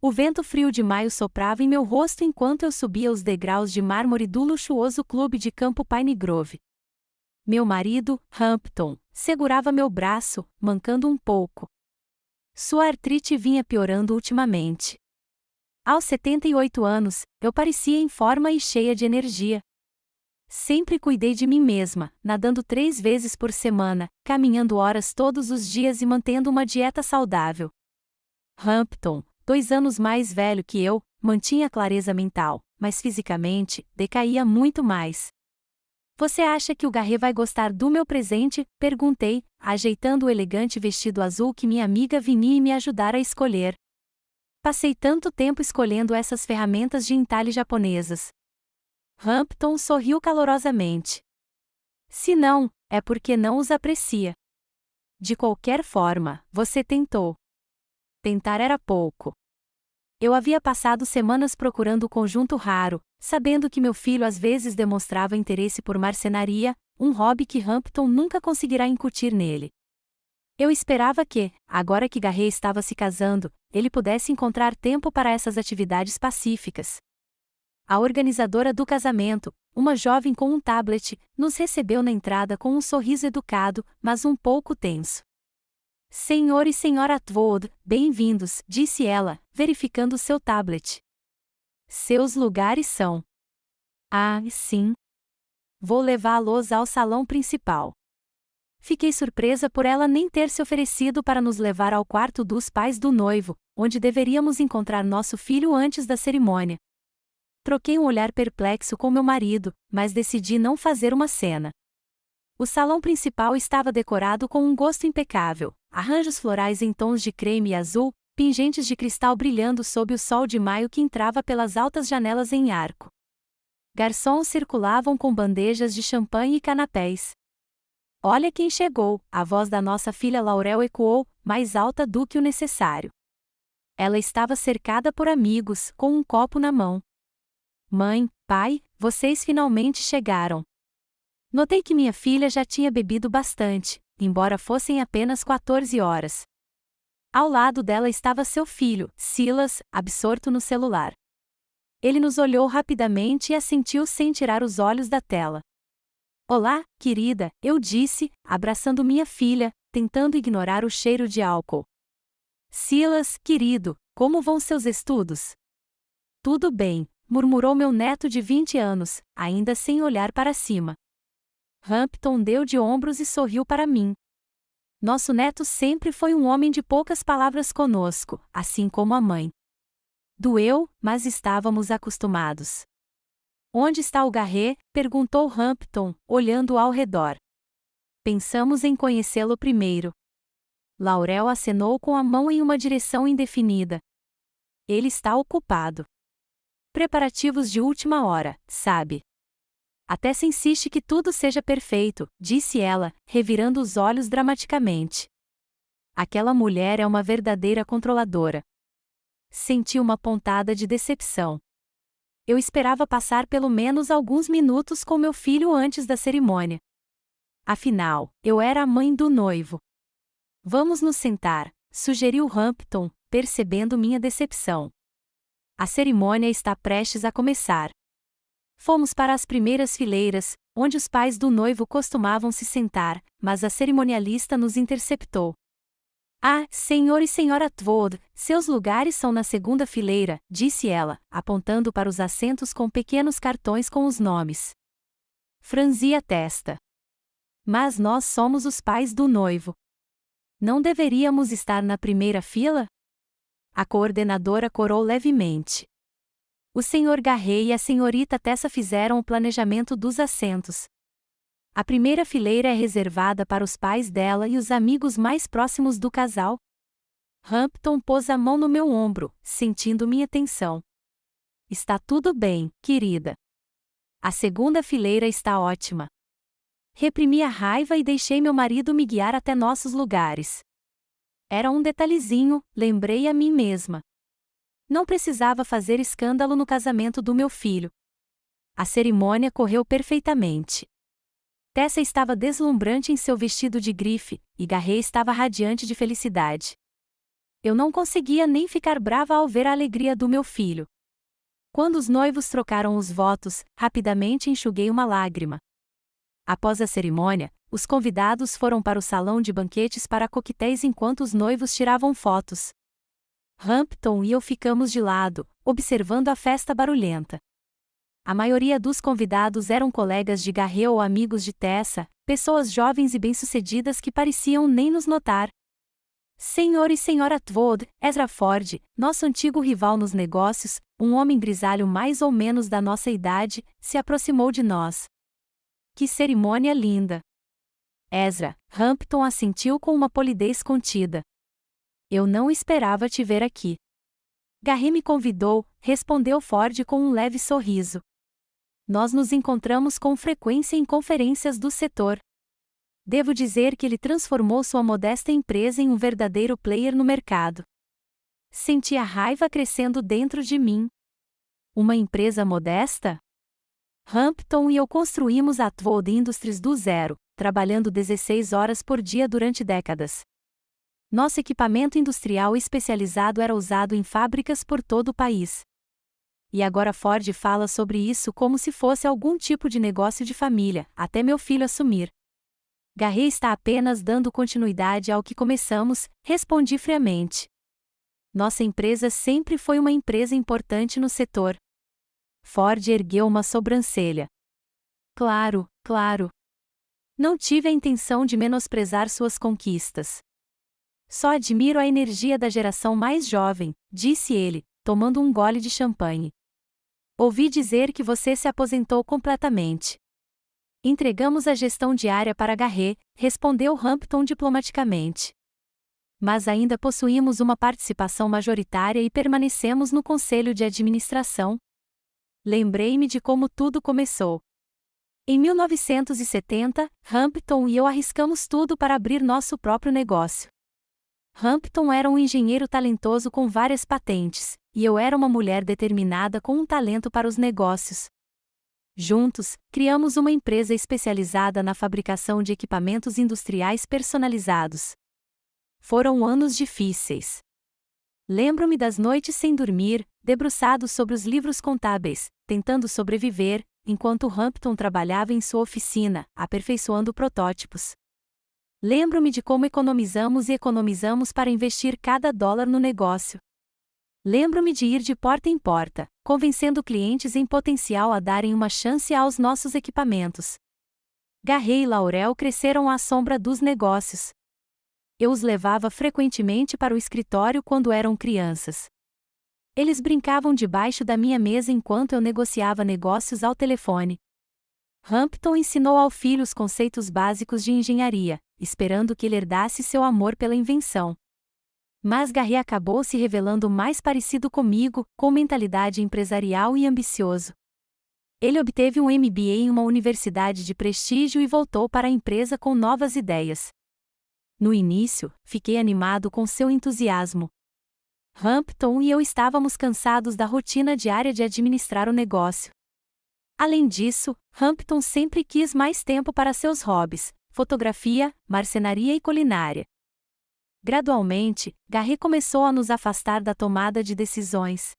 O vento frio de maio soprava em meu rosto enquanto eu subia os degraus de mármore do luxuoso clube de campo Pine Grove. Meu marido, Hampton, segurava meu braço, mancando um pouco. Sua artrite vinha piorando ultimamente. Aos 78 anos, eu parecia em forma e cheia de energia. Sempre cuidei de mim mesma, nadando 3 vezes por semana, caminhando horas todos os dias e mantendo uma dieta saudável. Hampton, 2 anos mais velho que eu, mantinha clareza mental, mas fisicamente, decaía muito mais. Você acha que o Garret vai gostar do meu presente? Perguntei, ajeitando o elegante vestido azul que minha amiga Vinnie me ajudara a escolher. Passei tanto tempo escolhendo essas ferramentas de entalhe japonesas. Hampton sorriu calorosamente. Se não, é porque não os aprecia. De qualquer forma, você tentou. Tentar era pouco. Eu havia passado semanas procurando o conjunto raro, sabendo que meu filho às vezes demonstrava interesse por marcenaria, um hobby que Hampton nunca conseguirá incutir nele. Eu esperava que, agora que Garret estava se casando, ele pudesse encontrar tempo para essas atividades pacíficas. A organizadora do casamento, uma jovem com um tablet, nos recebeu na entrada com um sorriso educado, mas um pouco tenso. Senhor e senhora Atwood, bem-vindos, disse ela, verificando seu tablet. Seus lugares são. Ah, sim. Vou levá-los ao salão principal. Fiquei surpresa por ela nem ter se oferecido para nos levar ao quarto dos pais do noivo, onde deveríamos encontrar nosso filho antes da cerimônia. Troquei um olhar perplexo com meu marido, mas decidi não fazer uma cena. O salão principal estava decorado com um gosto impecável, arranjos florais em tons de creme e azul, pingentes de cristal brilhando sob o sol de maio que entrava pelas altas janelas em arco. Garçons circulavam com bandejas de champanhe e canapés. Olha quem chegou, a voz da nossa filha Laurel ecoou, mais alta do que o necessário. Ela estava cercada por amigos, com um copo na mão. Mãe, pai, vocês finalmente chegaram. Notei que minha filha já tinha bebido bastante, embora fossem apenas 14 horas. Ao lado dela estava seu filho, Silas, absorto no celular. Ele nos olhou rapidamente e assentiu sem tirar os olhos da tela. Olá, querida, eu disse, abraçando minha filha, tentando ignorar o cheiro de álcool. Silas, querido, como vão seus estudos? Tudo bem, murmurou meu neto de 20 anos, ainda sem olhar para cima. Hampton deu de ombros e sorriu para mim. Nosso neto sempre foi um homem de poucas palavras conosco, assim como a mãe. Doeu, mas estávamos acostumados. Onde está o Garret? Perguntou Hampton, olhando ao redor. Pensamos em conhecê-lo primeiro. Laurel acenou com a mão em uma direção indefinida. Ele está ocupado. Preparativos de última hora, sabe? Até se insiste que tudo seja perfeito, disse ela, revirando os olhos dramaticamente. Aquela mulher é uma verdadeira controladora. Senti uma pontada de decepção. Eu esperava passar pelo menos alguns minutos com meu filho antes da cerimônia. Afinal, eu era a mãe do noivo. Vamos nos sentar, sugeriu Hampton, percebendo minha decepção. A cerimônia está prestes a começar. Fomos para as primeiras fileiras, onde os pais do noivo costumavam se sentar, mas a cerimonialista nos interceptou. Ah, senhor e senhora Atwood, seus lugares são na segunda fileira, disse ela, apontando para os assentos com pequenos cartões com os nomes. Franzi a testa. Mas nós somos os pais do noivo. Não deveríamos estar na primeira fila? A coordenadora corou levemente. O senhor Garret e a senhorita Tessa fizeram o planejamento dos assentos. A primeira fileira é reservada para os pais dela e os amigos mais próximos do casal. Hampton pôs a mão no meu ombro, sentindo minha tensão. Está tudo bem, querida. A segunda fileira está ótima. Reprimi a raiva e deixei meu marido me guiar até nossos lugares. Era um detalhezinho, lembrei a mim mesma. Não precisava fazer escândalo no casamento do meu filho. A cerimônia correu perfeitamente. Tessa estava deslumbrante em seu vestido de grife, e Garret estava radiante de felicidade. Eu não conseguia nem ficar brava ao ver a alegria do meu filho. Quando os noivos trocaram os votos, rapidamente enxuguei uma lágrima. Após a cerimônia, os convidados foram para o salão de banquetes para coquetéis enquanto os noivos tiravam fotos. Hampton e eu ficamos de lado, observando a festa barulhenta. A maioria dos convidados eram colegas de Garrett ou amigos de Tessa, pessoas jovens e bem-sucedidas que pareciam nem nos notar. Senhor e Senhora Atwood, Ezra Ford, nosso antigo rival nos negócios, um homem grisalho mais ou menos da nossa idade, se aproximou de nós. Que cerimônia linda! Ezra, Hampton assentiu com uma polidez contida. Eu não esperava te ver aqui. Garrett me convidou, respondeu Ford com um leve sorriso. Nós nos encontramos com frequência em conferências do setor. Devo dizer que ele transformou sua modesta empresa em um verdadeiro player no mercado. Senti a raiva crescendo dentro de mim. Uma empresa modesta? Hampton e eu construímos a Atwood Industries do zero, trabalhando 16 horas por dia durante décadas. Nosso equipamento industrial especializado era usado em fábricas por todo o país. E agora Ford fala sobre isso como se fosse algum tipo de negócio de família, até meu filho assumir. Garrett está apenas dando continuidade ao que começamos, respondi friamente. Nossa empresa sempre foi uma empresa importante no setor. Ford ergueu uma sobrancelha. Claro, claro. Não tive a intenção de menosprezar suas conquistas. Só admiro a energia da geração mais jovem, disse ele, tomando um gole de champanhe. Ouvi dizer que você se aposentou completamente. Entregamos a gestão diária para Garrett, respondeu Hampton diplomaticamente. Mas ainda possuímos uma participação majoritária e permanecemos no conselho de administração. Lembrei-me de como tudo começou. Em 1970, Hampton e eu arriscamos tudo para abrir nosso próprio negócio. Hampton era um engenheiro talentoso com várias patentes, e eu era uma mulher determinada com um talento para os negócios. Juntos, criamos uma empresa especializada na fabricação de equipamentos industriais personalizados. Foram anos difíceis. Lembro-me das noites sem dormir, debruçado sobre os livros contábeis, tentando sobreviver, enquanto Hampton trabalhava em sua oficina, aperfeiçoando protótipos. Lembro-me de como economizamos para investir cada dólar no negócio. Lembro-me de ir de porta em porta, convencendo clientes em potencial a darem uma chance aos nossos equipamentos. Garrett e Laurel cresceram à sombra dos negócios. Eu os levava frequentemente para o escritório quando eram crianças. Eles brincavam debaixo da minha mesa enquanto eu negociava negócios ao telefone. Hampton ensinou ao filho os conceitos básicos de engenharia, esperando que ele herdasse seu amor pela invenção. Mas Garrett acabou se revelando mais parecido comigo, com mentalidade empresarial e ambicioso. Ele obteve um MBA em uma universidade de prestígio e voltou para a empresa com novas ideias. No início, fiquei animado com seu entusiasmo. Hampton e eu estávamos cansados da rotina diária de administrar o negócio. Além disso, Hampton sempre quis mais tempo para seus hobbies, fotografia, marcenaria e culinária. Gradualmente, Garrett começou a nos afastar da tomada de decisões.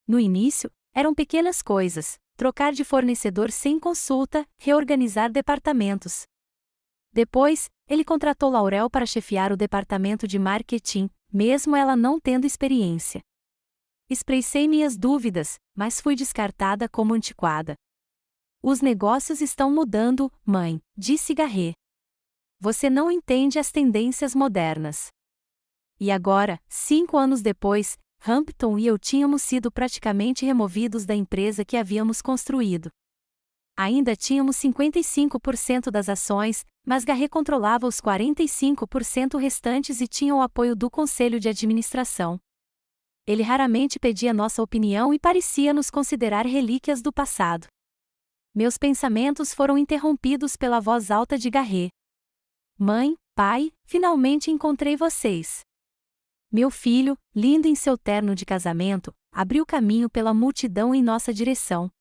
No início, eram pequenas coisas, trocar de fornecedor sem consulta, reorganizar departamentos. Depois, ele contratou Laurel para chefiar o departamento de marketing, mesmo ela não tendo experiência. Expressei minhas dúvidas, mas fui descartada como antiquada. Os negócios estão mudando, mãe, disse Garrett. Você não entende as tendências modernas. E agora, 5 anos depois, Hampton e eu tínhamos sido praticamente removidos da empresa que havíamos construído. Ainda tínhamos 55% das ações, mas Garrett controlava os 45% restantes e tinha o apoio do conselho de administração. Ele raramente pedia nossa opinião e parecia nos considerar relíquias do passado. Meus pensamentos foram interrompidos pela voz alta de Garrett. Mãe, pai, finalmente encontrei vocês. Meu filho, lindo em seu terno de casamento, abriu caminho pela multidão em nossa direção.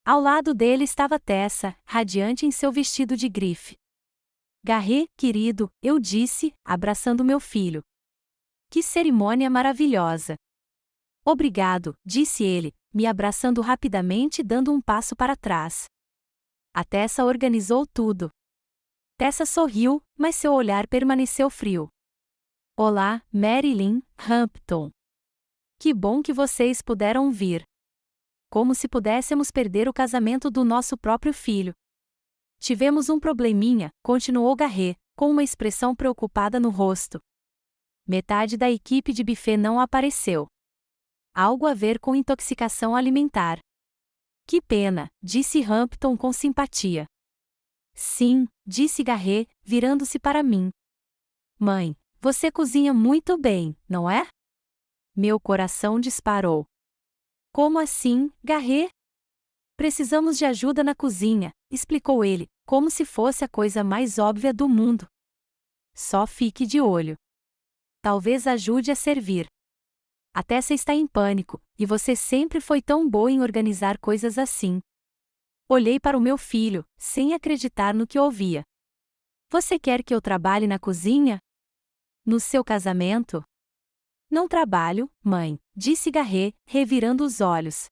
Ao lado dele estava Tessa, radiante em seu vestido de grife. Garrett, querido, eu disse, abraçando meu filho. Que cerimônia maravilhosa! Obrigado, disse ele, me abraçando rapidamente e dando um passo para trás. A Tessa organizou tudo. Tessa sorriu, mas seu olhar permaneceu frio. Olá, Marilyn Hampton. Que bom que vocês puderam vir. Como se pudéssemos perder o casamento do nosso próprio filho. Tivemos um probleminha, continuou Garrett, com uma expressão preocupada no rosto. Metade da equipe de buffet não apareceu. Algo a ver com intoxicação alimentar. Que pena, disse Hampton com simpatia. Sim, disse Garrett, virando-se para mim. Mãe, você cozinha muito bem, não é? Meu coração disparou. Como assim, Garrett? Precisamos de ajuda na cozinha, explicou ele, como se fosse a coisa mais óbvia do mundo. Só fique de olho. Talvez ajude a servir. A Tessa está em pânico, e você sempre foi tão boa em organizar coisas assim. Olhei para o meu filho, sem acreditar no que ouvia. Você quer que eu trabalhe na cozinha? No seu casamento? Não trabalho, mãe, disse Garrett, revirando os olhos.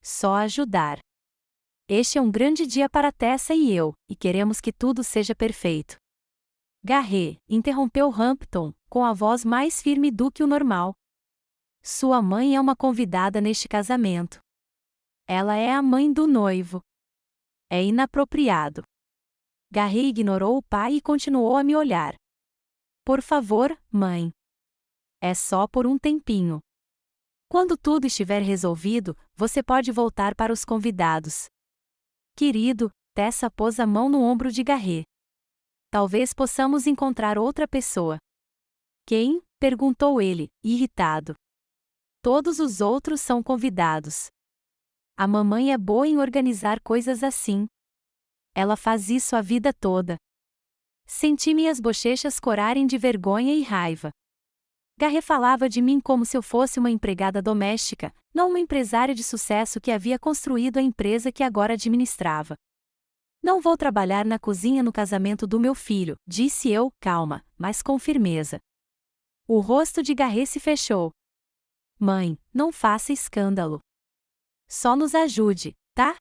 Só ajudar. Este é um grande dia para Tessa e eu, e queremos que tudo seja perfeito. Garrett, interrompeu Hampton, com a voz mais firme do que o normal. Sua mãe é uma convidada neste casamento. Ela é a mãe do noivo. É inapropriado. Garrett ignorou o pai e continuou a me olhar. Por favor, mãe. É só por um tempinho. Quando tudo estiver resolvido, você pode voltar para os convidados. Querido, Tessa pôs a mão no ombro de Garrett. Talvez possamos encontrar outra pessoa. Quem? Perguntou ele, irritado. Todos os outros são convidados. A mamãe é boa em organizar coisas assim. Ela faz isso a vida toda. Senti minhas bochechas corarem de vergonha e raiva. Garrett falava de mim como se eu fosse uma empregada doméstica, não uma empresária de sucesso que havia construído a empresa que agora administrava. Não vou trabalhar na cozinha no casamento do meu filho, disse eu, calma, mas com firmeza. O rosto de Garrett se fechou. Mãe, não faça escândalo. Só nos ajude, tá?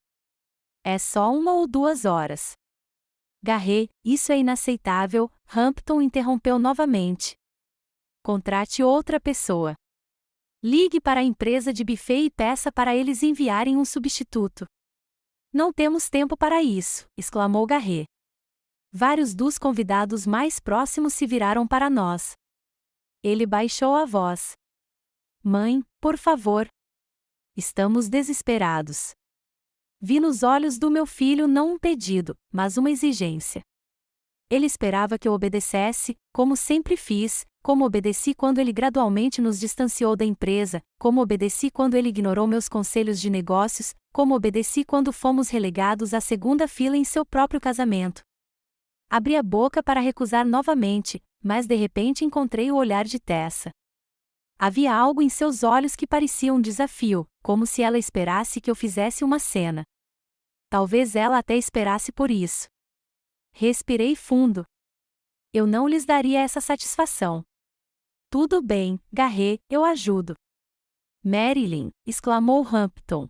É só 1 ou 2 horas. Garrett, isso é inaceitável, Hampton interrompeu novamente. Contrate outra pessoa. Ligue para a empresa de buffet e peça para eles enviarem um substituto. Não temos tempo para isso, exclamou Garrett. Vários dos convidados mais próximos se viraram para nós. Ele baixou a voz. Mãe, por favor. Estamos desesperados. Vi nos olhos do meu filho não um pedido, mas uma exigência. Ele esperava que eu obedecesse, como sempre fiz, como obedeci quando ele gradualmente nos distanciou da empresa, como obedeci quando ele ignorou meus conselhos de negócios, como obedeci quando fomos relegados à segunda fila em seu próprio casamento. Abri a boca para recusar novamente, mas de repente encontrei o olhar de Tessa. Havia algo em seus olhos que parecia um desafio, como se ela esperasse que eu fizesse uma cena. Talvez ela até esperasse por isso. Respirei fundo. Eu não lhes daria essa satisfação. Tudo bem, Garrett, eu ajudo. Marilyn, exclamou Hampton.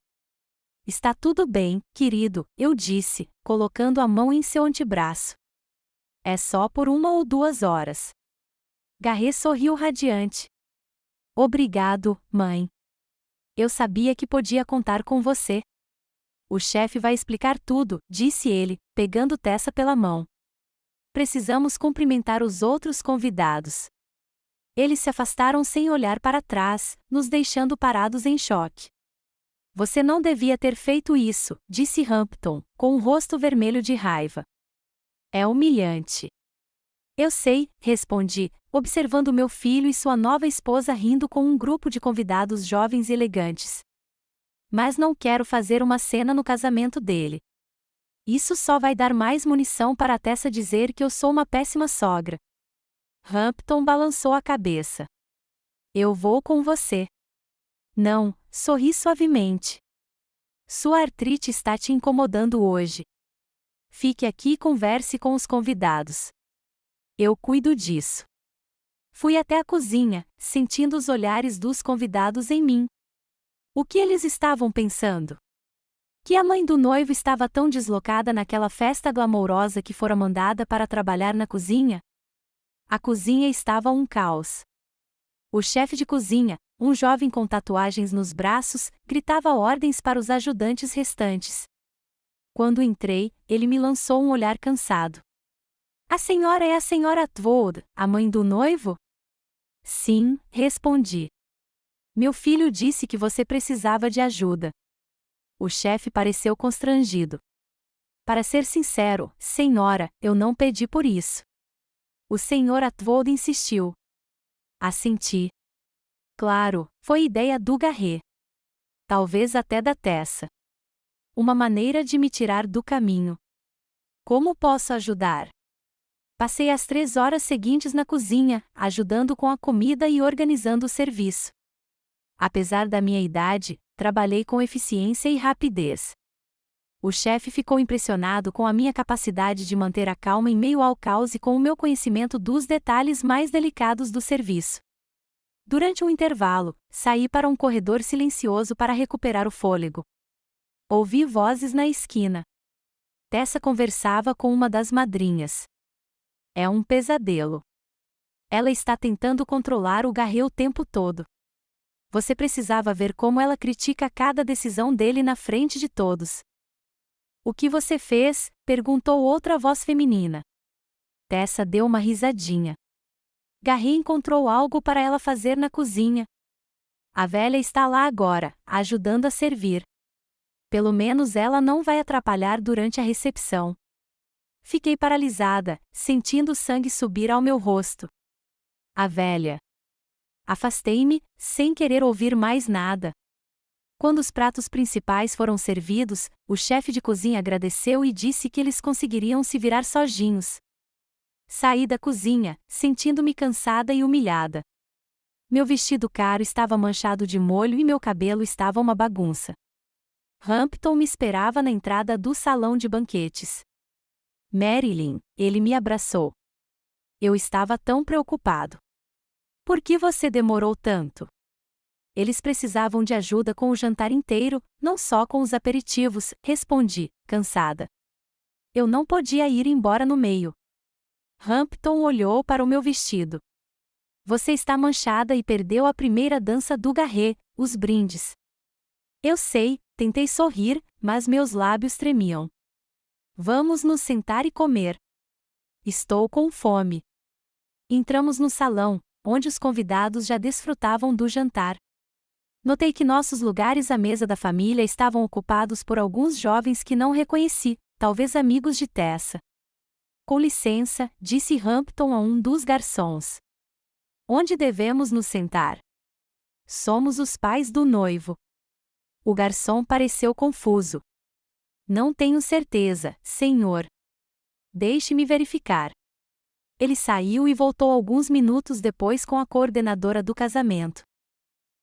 Está tudo bem, querido, eu disse, colocando a mão em seu antebraço. É só por 1 ou 2 horas. Garrett sorriu radiante. Obrigado, mãe. Eu sabia que podia contar com você. O chefe vai explicar tudo, disse ele, pegando Tessa pela mão. Precisamos cumprimentar os outros convidados. Eles se afastaram sem olhar para trás, nos deixando parados em choque. Você não devia ter feito isso, disse Hampton, com o rosto vermelho de raiva. É humilhante. Eu sei, respondi, observando meu filho e sua nova esposa rindo com um grupo de convidados jovens e elegantes. Mas não quero fazer uma cena no casamento dele. Isso só vai dar mais munição para a Tessa dizer que eu sou uma péssima sogra. Hampton balançou a cabeça. Eu vou com você. Não, sorri suavemente. Sua artrite está te incomodando hoje. Fique aqui e converse com os convidados. Eu cuido disso. Fui até a cozinha, sentindo os olhares dos convidados em mim. O que eles estavam pensando? Que a mãe do noivo estava tão deslocada naquela festa glamourosa que fora mandada para trabalhar na cozinha? A cozinha estava um caos. O chefe de cozinha, um jovem com tatuagens nos braços, gritava ordens para os ajudantes restantes. Quando entrei, ele me lançou um olhar cansado. A senhora é a senhora Atwood, a mãe do noivo? Sim, respondi. Meu filho disse que você precisava de ajuda. O chefe pareceu constrangido. Para ser sincero, senhora, eu não pedi por isso. O senhor Atwood insistiu. Assenti. Claro, foi ideia do Garret. Talvez até da Tessa. Uma maneira de me tirar do caminho. Como posso ajudar? Passei as 3 horas seguintes na cozinha, ajudando com a comida e organizando o serviço. Apesar da minha idade, trabalhei com eficiência e rapidez. O chefe ficou impressionado com a minha capacidade de manter a calma em meio ao caos e com o meu conhecimento dos detalhes mais delicados do serviço. Durante um intervalo, saí para um corredor silencioso para recuperar o fôlego. Ouvi vozes na esquina. Tessa conversava com uma das madrinhas. É um pesadelo. Ela está tentando controlar o Garret o tempo todo. Você precisava ver como ela critica cada decisão dele na frente de todos. O que você fez? Perguntou outra voz feminina. Tessa deu uma risadinha. Garret encontrou algo para ela fazer na cozinha. A velha está lá agora, ajudando a servir. Pelo menos ela não vai atrapalhar durante a recepção. Fiquei paralisada, sentindo o sangue subir ao meu rosto. A velha. Afastei-me, sem querer ouvir mais nada. Quando os pratos principais foram servidos, o chefe de cozinha agradeceu e disse que eles conseguiriam se virar sozinhos. Saí da cozinha, sentindo-me cansada e humilhada. Meu vestido caro estava manchado de molho e meu cabelo estava uma bagunça. Hampton me esperava na entrada do salão de banquetes. Marilyn, ele me abraçou. Eu estava tão preocupado. Por que você demorou tanto? Eles precisavam de ajuda com o jantar inteiro, não só com os aperitivos, respondi, cansada. Eu não podia ir embora no meio. Hampton olhou para o meu vestido. Você está manchada e perdeu a primeira dança do Garret, os brindes. Eu sei, tentei sorrir, mas meus lábios tremiam. Vamos nos sentar e comer. Estou com fome. Entramos no salão, onde os convidados já desfrutavam do jantar. Notei que nossos lugares à mesa da família estavam ocupados por alguns jovens que não reconheci, talvez amigos de Tessa. Com licença, disse Hampton a um dos garçons. Onde devemos nos sentar? Somos os pais do noivo. O garçom pareceu confuso. Não tenho certeza, senhor. Deixe-me verificar. Ele saiu e voltou alguns minutos depois com a coordenadora do casamento.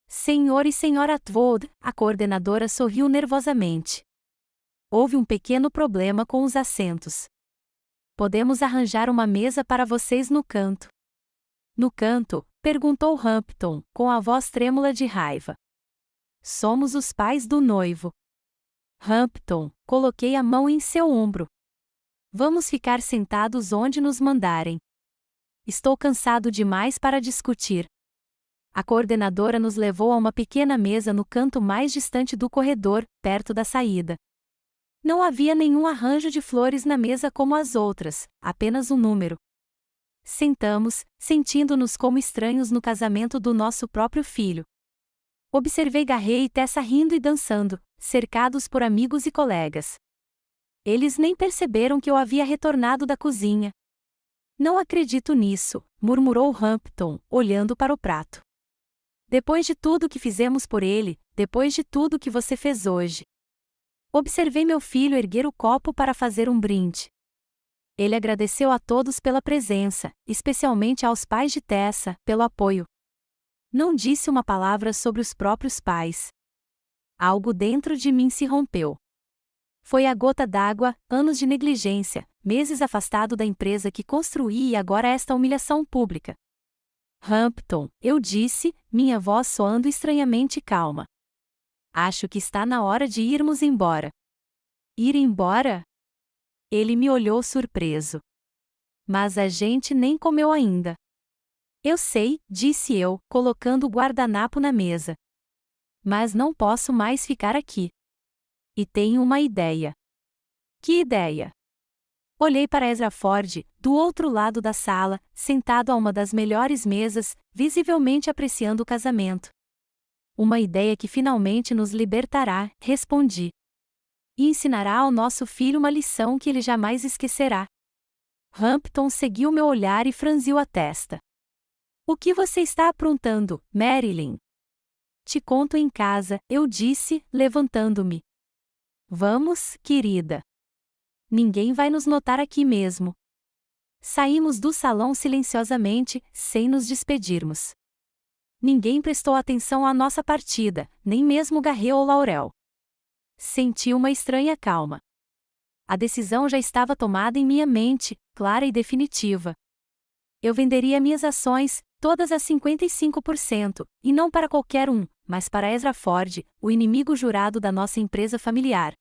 Senhor e senhora Atwood, a coordenadora sorriu nervosamente. Houve um pequeno problema com os assentos. Podemos arranjar uma mesa para vocês no canto. No canto? Perguntou Hampton, com a voz trêmula de raiva. Somos os pais do noivo. Hampton, coloquei a mão em seu ombro. Vamos ficar sentados onde nos mandarem. Estou cansado demais para discutir. A coordenadora nos levou a uma pequena mesa no canto mais distante do corredor, perto da saída. Não havia nenhum arranjo de flores na mesa como as outras, apenas um número. Sentamos, sentindo-nos como estranhos no casamento do nosso próprio filho. Observei Garret e Tessa rindo e dançando, cercados por amigos e colegas. Eles nem perceberam que eu havia retornado da cozinha. Não acredito nisso, murmurou Hampton, olhando para o prato. Depois de tudo que fizemos por ele, depois de tudo que você fez hoje. Observei meu filho erguer o copo para fazer um brinde. Ele agradeceu a todos pela presença, especialmente aos pais de Tessa, pelo apoio. Não disse uma palavra sobre os próprios pais. Algo dentro de mim se rompeu. Foi a gota d'água, anos de negligência, meses afastado da empresa que construí e agora esta humilhação pública. Hampton, eu disse, minha voz soando estranhamente calma. Acho que está na hora de irmos embora. Ir embora? Ele me olhou surpreso. Mas a gente nem comeu ainda. Eu sei, disse eu, colocando o guardanapo na mesa. Mas não posso mais ficar aqui. E tenho uma ideia. Que ideia? Olhei para Ezra Ford, do outro lado da sala, sentado a uma das melhores mesas, visivelmente apreciando o casamento. Uma ideia que finalmente nos libertará, respondi. E ensinará ao nosso filho uma lição que ele jamais esquecerá. Hampton seguiu meu olhar e franziu a testa. O que você está aprontando, Marilyn? Te conto em casa, eu disse, levantando-me. Vamos, querida. Ninguém vai nos notar aqui mesmo. Saímos do salão silenciosamente, sem nos despedirmos. Ninguém prestou atenção à nossa partida, nem mesmo Garrett ou Laurel. Senti uma estranha calma. A decisão já estava tomada em minha mente, clara e definitiva. Eu venderia minhas ações, todas a 55%, e não para qualquer um, mas para Ezra Ford, o inimigo jurado da nossa empresa familiar.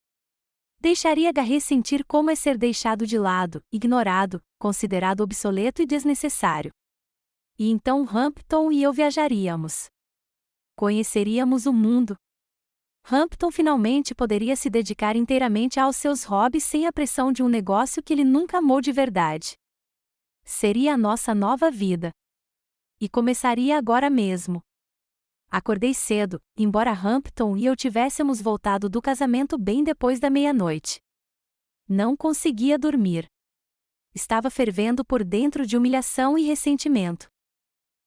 Deixaria Garrett sentir como é ser deixado de lado, ignorado, considerado obsoleto e desnecessário. E então Hampton e eu viajaríamos. Conheceríamos o mundo. Hampton finalmente poderia se dedicar inteiramente aos seus hobbies sem a pressão de um negócio que ele nunca amou de verdade. Seria a nossa nova vida. E começaria agora mesmo. Acordei cedo, embora Hampton e eu tivéssemos voltado do casamento bem depois da meia-noite. Não conseguia dormir. Estava fervendo por dentro de humilhação e ressentimento.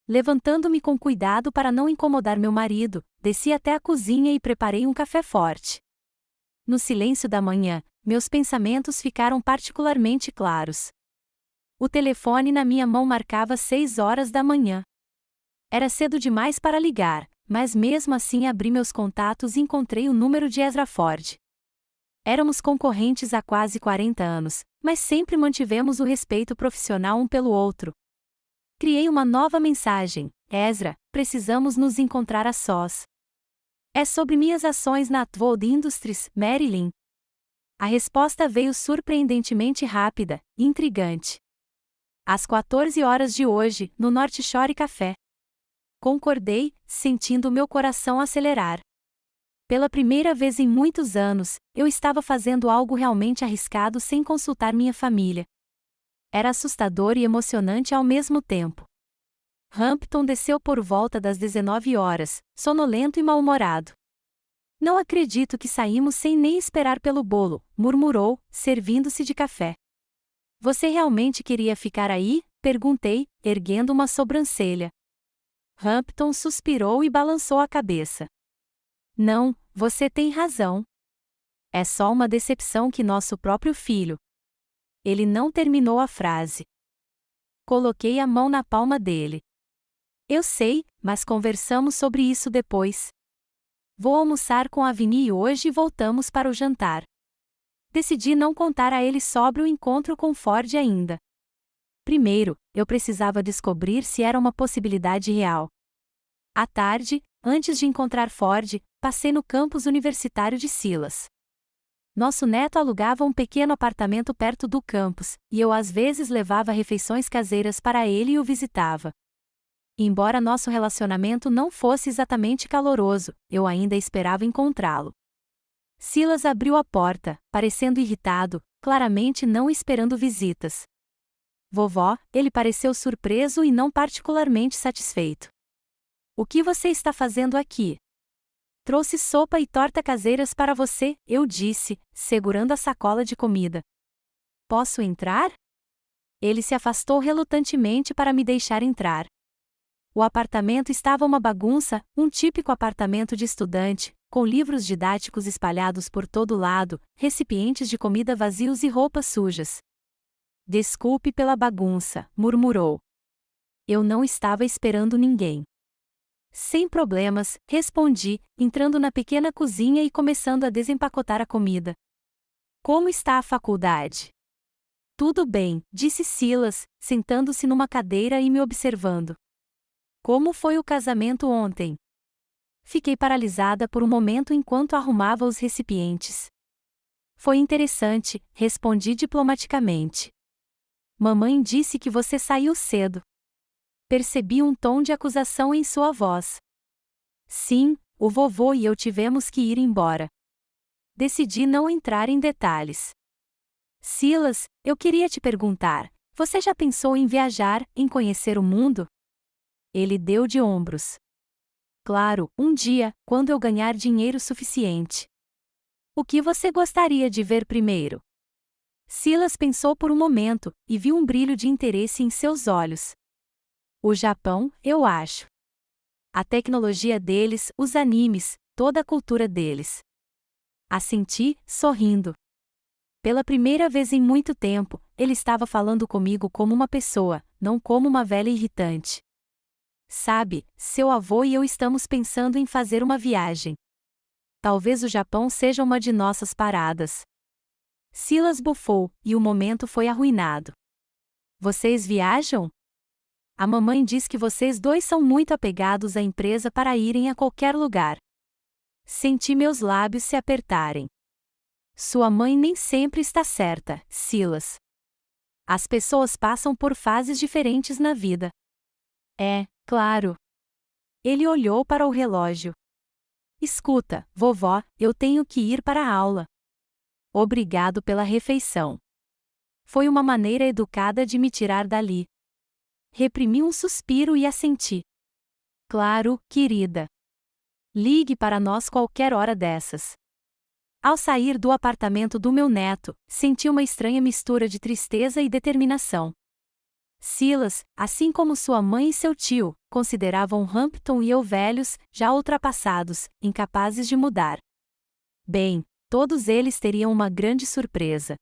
Levantando-me com cuidado para não incomodar meu marido, desci até a cozinha e preparei um café forte. No silêncio da manhã, meus pensamentos ficaram particularmente claros. O telefone na minha mão marcava 6 horas da manhã. Era cedo demais para ligar, mas mesmo assim abri meus contatos e encontrei o número de Ezra Ford. Éramos concorrentes há quase 40 anos, mas sempre mantivemos o respeito profissional um pelo outro. Criei uma nova mensagem: Ezra, precisamos nos encontrar a sós. É sobre minhas ações na Atwood Industries, Marilyn. A resposta veio surpreendentemente rápida, intrigante. Às 14 horas de hoje, no North Shore Café. Concordei, sentindo meu coração acelerar. Pela primeira vez em muitos anos, eu estava fazendo algo realmente arriscado sem consultar minha família. Era assustador e emocionante ao mesmo tempo. Hampton desceu por volta das 19 horas, sonolento e mal-humorado. Não acredito que saímos sem nem esperar pelo bolo, murmurou, servindo-se de café. Você realmente queria ficar aí? Perguntei, erguendo uma sobrancelha. Hampton suspirou e balançou a cabeça. Não, você tem razão. É só uma decepção que nosso próprio filho. Ele não terminou a frase. Coloquei a mão na palma dele. Eu sei, mas conversamos sobre isso depois. Vou almoçar com a Vinnie hoje e voltamos para o jantar. Decidi não contar a ele sobre o encontro com Ford ainda. Primeiro, eu precisava descobrir se era uma possibilidade real. À tarde, antes de encontrar Ford, passei no campus universitário de Silas. Nosso neto alugava um pequeno apartamento perto do campus, e eu às vezes levava refeições caseiras para ele e o visitava. Embora nosso relacionamento não fosse exatamente caloroso, eu ainda esperava encontrá-lo. Silas abriu a porta, parecendo irritado, claramente não esperando visitas. Vovó, ele pareceu surpreso e não particularmente satisfeito. O que você está fazendo aqui? Trouxe sopa e torta caseiras para você, eu disse, segurando a sacola de comida. Posso entrar? Ele se afastou relutantemente para me deixar entrar. O apartamento estava uma bagunça, um típico apartamento de estudante, com livros didáticos espalhados por todo lado, recipientes de comida vazios e roupas sujas. Desculpe pela bagunça, murmurou. Eu não estava esperando ninguém. Sem problemas, respondi, entrando na pequena cozinha e começando a desempacotar a comida. Como está a faculdade? Tudo bem, disse Silas, sentando-se numa cadeira e me observando. Como foi o casamento ontem? Fiquei paralisada por um momento enquanto arrumava os recipientes. Foi interessante, respondi diplomaticamente. Mamãe disse que você saiu cedo. Percebi um tom de acusação em sua voz. Sim, o vovô e eu tivemos que ir embora. Decidi não entrar em detalhes. Silas, eu queria te perguntar, você já pensou em viajar, em conhecer o mundo? Ele deu de ombros. Claro, um dia, quando eu ganhar dinheiro suficiente. O que você gostaria de ver primeiro? Silas pensou por um momento, e viu um brilho de interesse em seus olhos. O Japão, eu acho. A tecnologia deles, os animes, toda a cultura deles. Assenti, sorrindo. Pela primeira vez em muito tempo, ele estava falando comigo como uma pessoa, não como uma velha irritante. Sabe, seu avô e eu estamos pensando em fazer uma viagem. Talvez o Japão seja uma de nossas paradas. Silas bufou, e o momento foi arruinado. Vocês viajam? A mamãe diz que vocês dois são muito apegados à empresa para irem a qualquer lugar. Senti meus lábios se apertarem. Sua mãe nem sempre está certa, Silas. As pessoas passam por fases diferentes na vida. É, claro. Ele olhou para o relógio. Escuta, vovó, eu tenho que ir para a aula. Obrigado pela refeição. Foi uma maneira educada de me tirar dali. Reprimi um suspiro e assenti. Claro, querida. Ligue para nós qualquer hora dessas. Ao sair do apartamento do meu neto, senti uma estranha mistura de tristeza e determinação. Silas, assim como sua mãe e seu tio, consideravam Hampton e eu velhos, já ultrapassados, incapazes de mudar. Bem, todos eles teriam uma grande surpresa.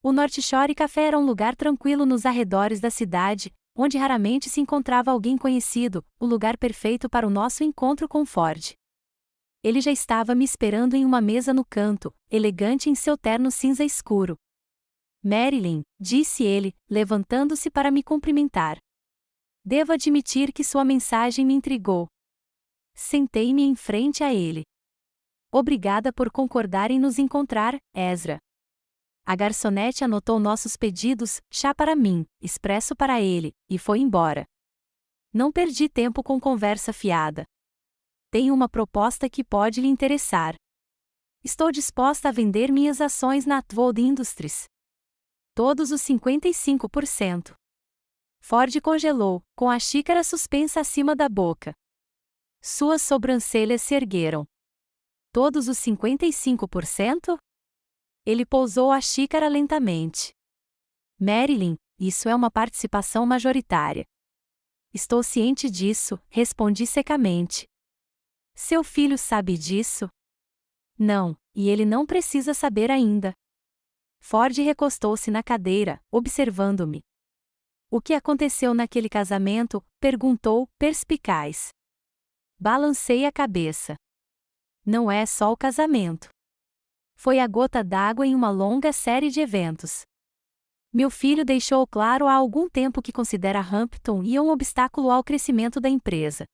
O North Shore Café era um lugar tranquilo nos arredores da cidade, onde raramente se encontrava alguém conhecido, o lugar perfeito para o nosso encontro com Ford. Ele já estava me esperando em uma mesa no canto, elegante em seu terno cinza escuro. Marilyn, disse ele, levantando-se para me cumprimentar. Devo admitir que sua mensagem me intrigou. Sentei-me em frente a ele. Obrigada por concordar em nos encontrar, Ezra. A garçonete anotou nossos pedidos, chá para mim, expresso para ele, e foi embora. Não perdi tempo com conversa fiada. Tenho uma proposta que pode lhe interessar. Estou disposta a vender minhas ações na Atwood Industries. Todos os 55%. Ford congelou, com a xícara suspensa acima da boca. Suas sobrancelhas se ergueram. Todos os 55%? Ele pousou a xícara lentamente. Marilyn, isso é uma participação majoritária. Estou ciente disso, respondi secamente. Seu filho sabe disso? Não, e ele não precisa saber ainda. Ford recostou-se na cadeira, observando-me. O que aconteceu naquele casamento? Perguntou, perspicaz. Balancei a cabeça. Não é só o casamento. Foi a gota d'água em uma longa série de eventos. Meu filho deixou claro há algum tempo que considera Hampton e um obstáculo ao crescimento da empresa.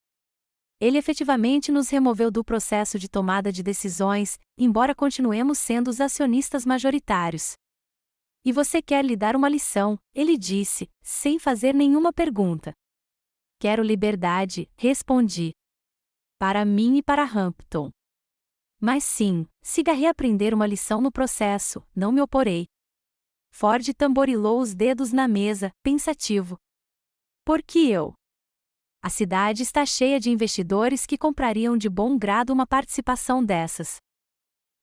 Ele efetivamente nos removeu do processo de tomada de decisões, embora continuemos sendo os acionistas majoritários. E você quer lhe dar uma lição, ele disse, sem fazer nenhuma pergunta. Quero liberdade, respondi. Para mim e para Hampton. Mas sim, siga a reaprender uma lição no processo, não me oporei. Ford tamborilou os dedos na mesa, pensativo. Por que eu? A cidade está cheia de investidores que comprariam de bom grado uma participação dessas.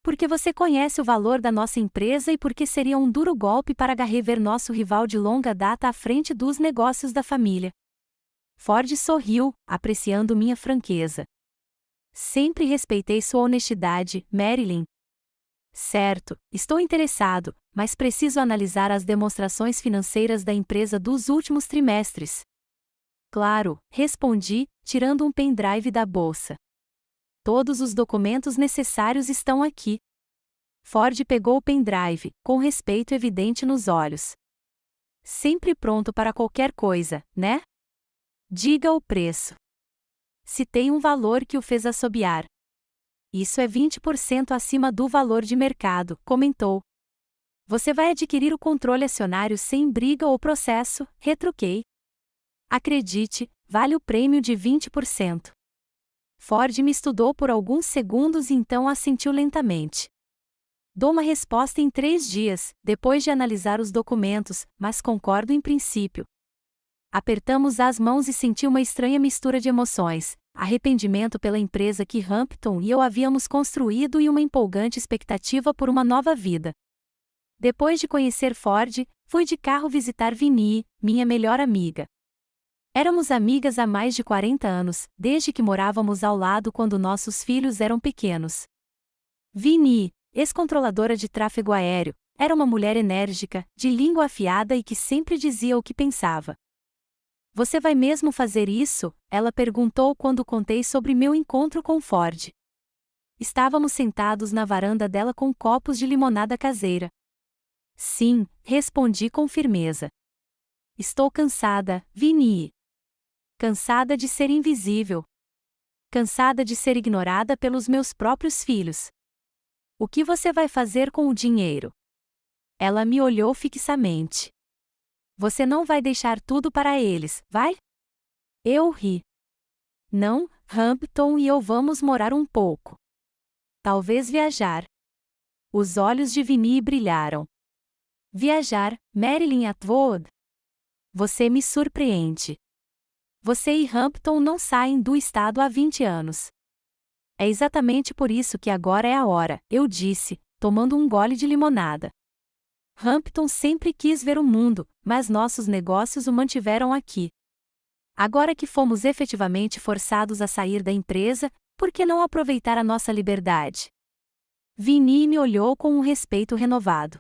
Porque você conhece o valor da nossa empresa e porque seria um duro golpe para rever nosso rival de longa data à frente dos negócios da família. Ford sorriu, apreciando minha franqueza. Sempre respeitei sua honestidade, Marilyn. Certo, estou interessado, mas preciso analisar as demonstrações financeiras da empresa dos últimos trimestres. Claro, respondi, tirando um pendrive da bolsa. Todos os documentos necessários estão aqui. Ford pegou o pendrive, com respeito evidente nos olhos. Sempre pronto para qualquer coisa, né? Diga o preço. Citei um valor que o fez assobiar. Isso é 20% acima do valor de mercado, comentou. Você vai adquirir o controle acionário sem briga ou processo, retruquei. Acredite, vale o prêmio de 20%. Ford me estudou por alguns segundos e então assentiu lentamente. Dou uma resposta em 3 dias, depois de analisar os documentos, mas concordo em princípio. Apertamos as mãos e senti uma estranha mistura de emoções, arrependimento pela empresa que Hampton e eu havíamos construído e uma empolgante expectativa por uma nova vida. Depois de conhecer Ford, fui de carro visitar Vinnie, minha melhor amiga. Éramos amigas há mais de 40 anos, desde que morávamos ao lado quando nossos filhos eram pequenos. Vinnie, ex-controladora de tráfego aéreo, era uma mulher enérgica, de língua afiada e que sempre dizia o que pensava. Você vai mesmo fazer isso? Ela perguntou quando contei sobre meu encontro com Ford. Estávamos sentados na varanda dela com copos de limonada caseira. Sim, respondi com firmeza. Estou cansada, Vinnie. Cansada de ser invisível. Cansada de ser ignorada pelos meus próprios filhos. O que você vai fazer com o dinheiro? Ela me olhou fixamente. Você não vai deixar tudo para eles, vai? Eu ri. Não, Hampton e eu vamos morar um pouco. Talvez viajar. Os olhos de Vinnie brilharam. Viajar, Marilyn Atwood? Você me surpreende. Você e Hampton não saem do estado há 20 anos. É exatamente por isso que agora é a hora, eu disse, tomando um gole de limonada. Hampton sempre quis ver o mundo, mas nossos negócios o mantiveram aqui. Agora que fomos efetivamente forçados a sair da empresa, por que não aproveitar a nossa liberdade? Vinnie me olhou com um respeito renovado.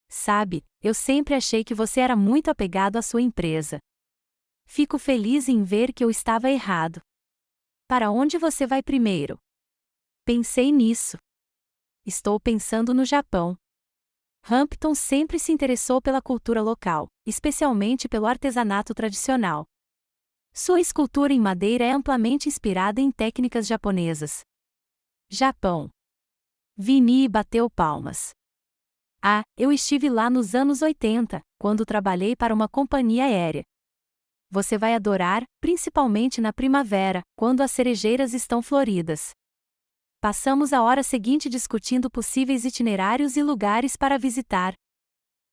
Sabe, eu sempre achei que você era muito apegado à sua empresa. Fico feliz em ver que eu estava errado. Para onde você vai primeiro? Pensei nisso. Estou pensando no Japão. Hampton sempre se interessou pela cultura local, especialmente pelo artesanato tradicional. Sua escultura em madeira é amplamente inspirada em técnicas japonesas. Japão. Vinnie bateu palmas. Ah, eu estive lá nos anos 80, quando trabalhei para uma companhia aérea. Você vai adorar, principalmente na primavera, quando as cerejeiras estão floridas. Passamos a hora seguinte discutindo possíveis itinerários e lugares para visitar.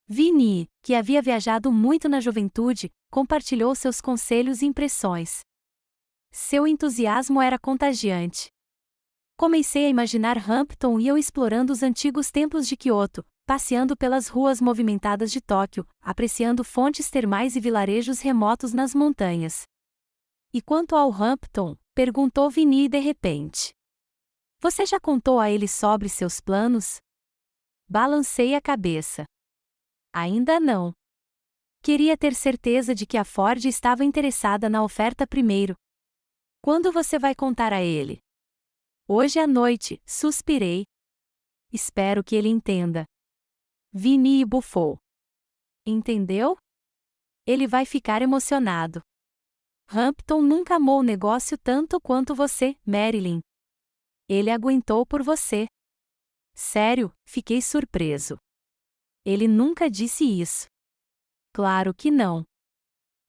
Vinnie, que havia viajado muito na juventude, compartilhou seus conselhos e impressões. Seu entusiasmo era contagiante. Comecei a imaginar Hampton e eu explorando os antigos templos de Kyoto, passeando pelas ruas movimentadas de Tóquio, apreciando fontes termais e vilarejos remotos nas montanhas. E quanto ao Hampton? Perguntou Vinnie de repente. Você já contou a ele sobre seus planos? Balancei a cabeça. Ainda não. Queria ter certeza de que a Ford estava interessada na oferta primeiro. Quando você vai contar a ele? Hoje à noite, suspirei. Espero que ele entenda. Vinnie bufou. Entendeu? Ele vai ficar emocionado. Hampton nunca amou o negócio tanto quanto você, Marilyn. Ele aguentou por você. Sério, fiquei surpreso. Ele nunca disse isso. Claro que não.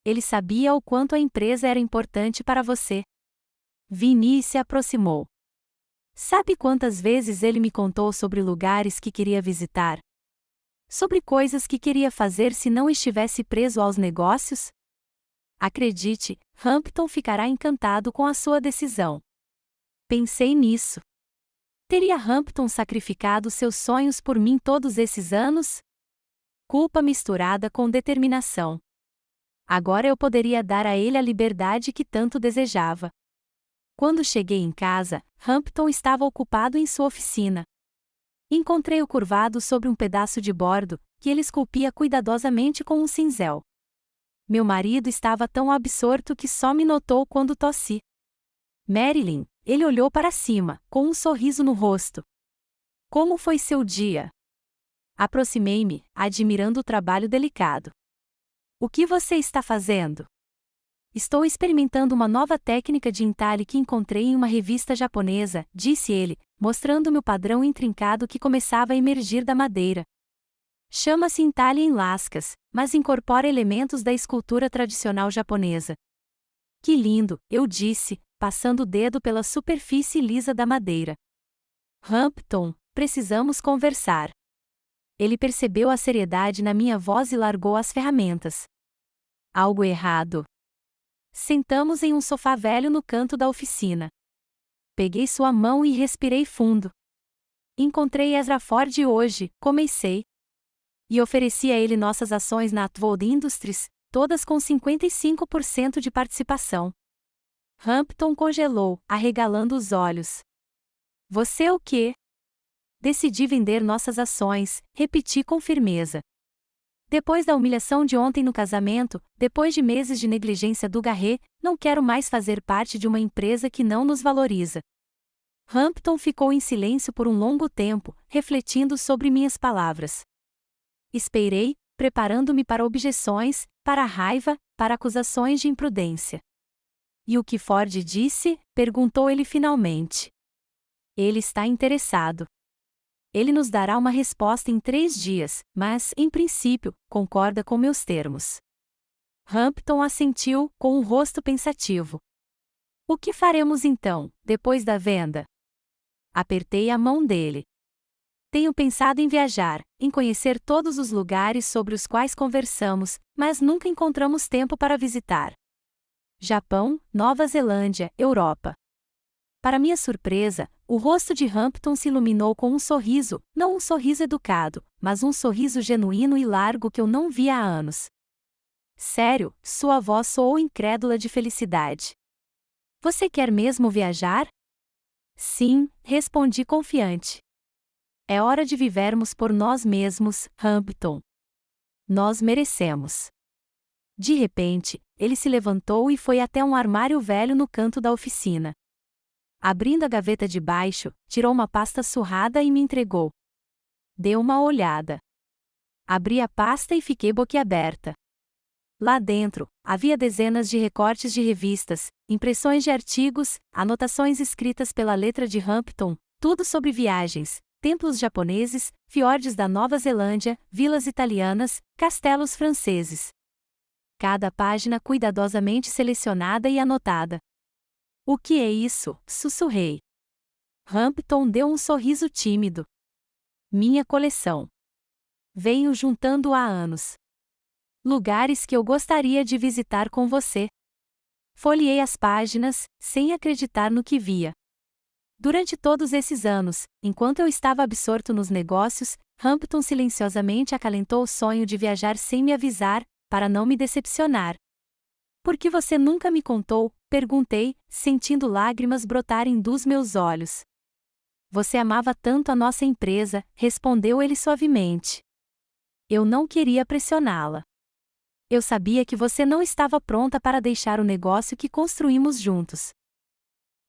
Ele sabia o quanto a empresa era importante para você. Vinnie se aproximou. Sabe quantas vezes ele me contou sobre lugares que queria visitar? Sobre coisas que queria fazer se não estivesse preso aos negócios? Acredite, Hampton ficará encantado com a sua decisão. Pensei nisso. Teria Hampton sacrificado seus sonhos por mim todos esses anos? Culpa misturada com determinação. Agora eu poderia dar a ele a liberdade que tanto desejava. Quando cheguei em casa, Hampton estava ocupado em sua oficina. Encontrei-o curvado sobre um pedaço de bordo, que ele esculpia cuidadosamente com um cinzel. Meu marido estava tão absorto que só me notou quando tossi. Marilyn, ele olhou para cima, com um sorriso no rosto. Como foi seu dia? Aproximei-me, admirando o trabalho delicado. O que você está fazendo? Estou experimentando uma nova técnica de entalhe que encontrei em uma revista japonesa, disse ele, mostrando-me o padrão intrincado que começava a emergir da madeira. Chama-se entalhe em lascas, mas incorpora elementos da escultura tradicional japonesa. Que lindo, eu disse, passando o dedo pela superfície lisa da madeira. Hampton, precisamos conversar. Ele percebeu a seriedade na minha voz e largou as ferramentas. Algo errado. Sentamos em um sofá velho no canto da oficina. Peguei sua mão e respirei fundo. Encontrei Ezra Ford hoje, comecei. E ofereci a ele nossas ações na Atwood Industries, todas com 55% de participação. Hampton congelou, arregalando os olhos. Você o quê? Decidi vender nossas ações, repeti com firmeza. Depois da humilhação de ontem no casamento, depois de meses de negligência do Garret, não quero mais fazer parte de uma empresa que não nos valoriza. Hampton ficou em silêncio por um longo tempo, refletindo sobre minhas palavras. Esperei, preparando-me para objeções, para raiva, para acusações de imprudência. E o que Ford disse? Perguntou ele finalmente. Ele está interessado. Ele nos dará uma resposta em 3 dias, mas, em princípio, concorda com meus termos. Hampton assentiu, com um rosto pensativo. O que faremos então, depois da venda? Apertei a mão dele. Tenho pensado em viajar, em conhecer todos os lugares sobre os quais conversamos, mas nunca encontramos tempo para visitar. Japão, Nova Zelândia, Europa. Para minha surpresa, o rosto de Hampton se iluminou com um sorriso, não um sorriso educado, mas um sorriso genuíno e largo que eu não via há anos. Sério, sua voz soou incrédula de felicidade. Você quer mesmo viajar? Sim, respondi confiante. É hora de vivermos por nós mesmos, Hampton. Nós merecemos. De repente, ele se levantou e foi até um armário velho no canto da oficina. Abrindo a gaveta de baixo, tirou uma pasta surrada e me entregou. Dei uma olhada. Abri a pasta e fiquei boquiaberta. Lá dentro, havia dezenas de recortes de revistas, impressões de artigos, anotações escritas pela letra de Hampton, tudo sobre viagens, templos japoneses, fiordes da Nova Zelândia, vilas italianas, castelos franceses. Cada página cuidadosamente selecionada e anotada. O que é isso? Sussurrei. Hampton deu um sorriso tímido. Minha coleção. Venho juntando há anos. Lugares que eu gostaria de visitar com você. Folheei as páginas, sem acreditar no que via. Durante todos esses anos, enquanto eu estava absorto nos negócios, Hampton silenciosamente acalentou o sonho de viajar sem me avisar, para não me decepcionar. Por que você nunca me contou? Perguntei, sentindo lágrimas brotarem dos meus olhos. Você amava tanto a nossa empresa, respondeu ele suavemente. Eu não queria pressioná-la. Eu sabia que você não estava pronta para deixar o negócio que construímos juntos.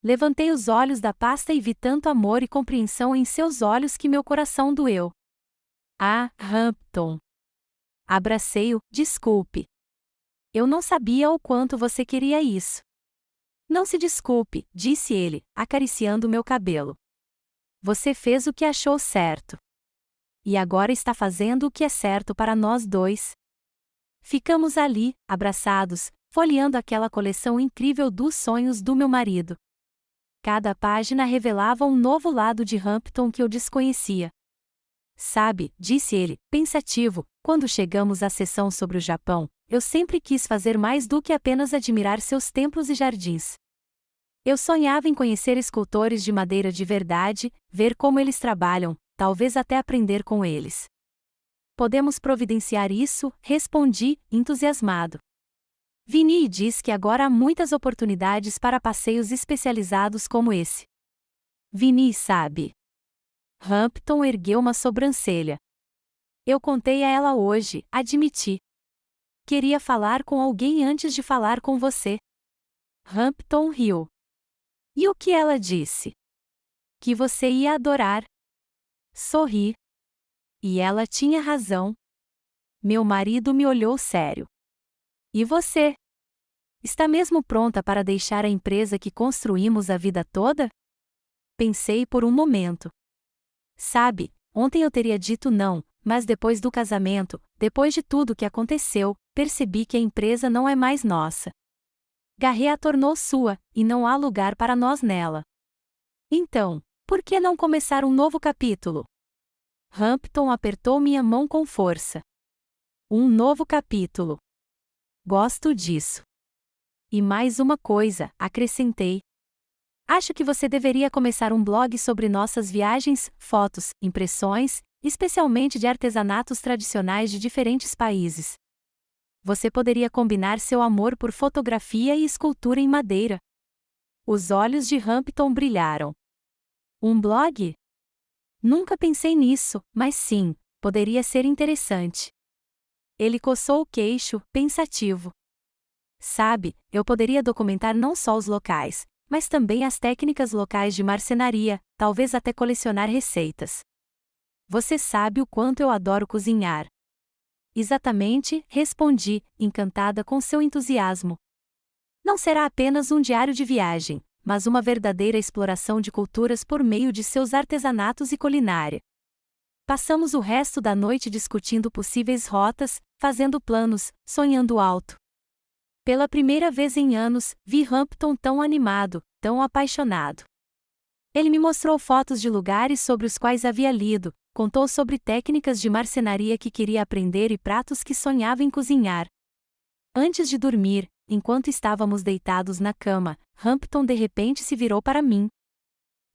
Levantei os olhos da pasta e vi tanto amor e compreensão em seus olhos que meu coração doeu. Ah, Hampton. Abracei-o, desculpe. Eu não sabia o quanto você queria isso. Não se desculpe, disse ele, acariciando meu cabelo. Você fez o que achou certo. E agora está fazendo o que é certo para nós dois. Ficamos ali, abraçados, folheando aquela coleção incrível dos sonhos do meu marido. Cada página revelava um novo lado de Hampton que eu desconhecia. Sabe, disse ele, pensativo, quando chegamos à sessão sobre o Japão, eu sempre quis fazer mais do que apenas admirar seus templos e jardins. Eu sonhava em conhecer escultores de madeira de verdade, ver como eles trabalham, talvez até aprender com eles. Podemos providenciar isso? Respondi, entusiasmado. Vinny diz que agora há muitas oportunidades para passeios especializados como esse. Vinny sabe. Hampton ergueu uma sobrancelha. Eu contei a ela hoje, admiti. Queria falar com alguém antes de falar com você. Hampton riu. E o que ela disse? Que você ia adorar. Sorri. E ela tinha razão. Meu marido me olhou sério. E você? Está mesmo pronta para deixar a empresa que construímos a vida toda? Pensei por um momento. Sabe, ontem eu teria dito não, mas depois do casamento, depois de tudo que aconteceu, percebi que a empresa não é mais nossa. Garrett a tornou sua, e não há lugar para nós nela. Então, por que não começar um novo capítulo? Hampton apertou minha mão com força. Um novo capítulo. Gosto disso. E mais uma coisa, acrescentei. Acho que você deveria começar um blog sobre nossas viagens, fotos, impressões, especialmente de artesanatos tradicionais de diferentes países. Você poderia combinar seu amor por fotografia e escultura em madeira. Os olhos de Hampton brilharam. Um blog? Nunca pensei nisso, mas sim, poderia ser interessante. Ele coçou o queixo, pensativo. Sabe, eu poderia documentar não só os locais, mas também as técnicas locais de marcenaria, talvez até colecionar receitas. Você sabe o quanto eu adoro cozinhar. Exatamente, respondi, encantada com seu entusiasmo. Não será apenas um diário de viagem, mas uma verdadeira exploração de culturas por meio de seus artesanatos e culinária. Passamos o resto da noite discutindo possíveis rotas, fazendo planos, sonhando alto. Pela primeira vez em anos, vi Hampton tão animado, tão apaixonado. Ele me mostrou fotos de lugares sobre os quais havia lido, contou sobre técnicas de marcenaria que queria aprender e pratos que sonhava em cozinhar. Antes de dormir, enquanto estávamos deitados na cama, Hampton de repente se virou para mim.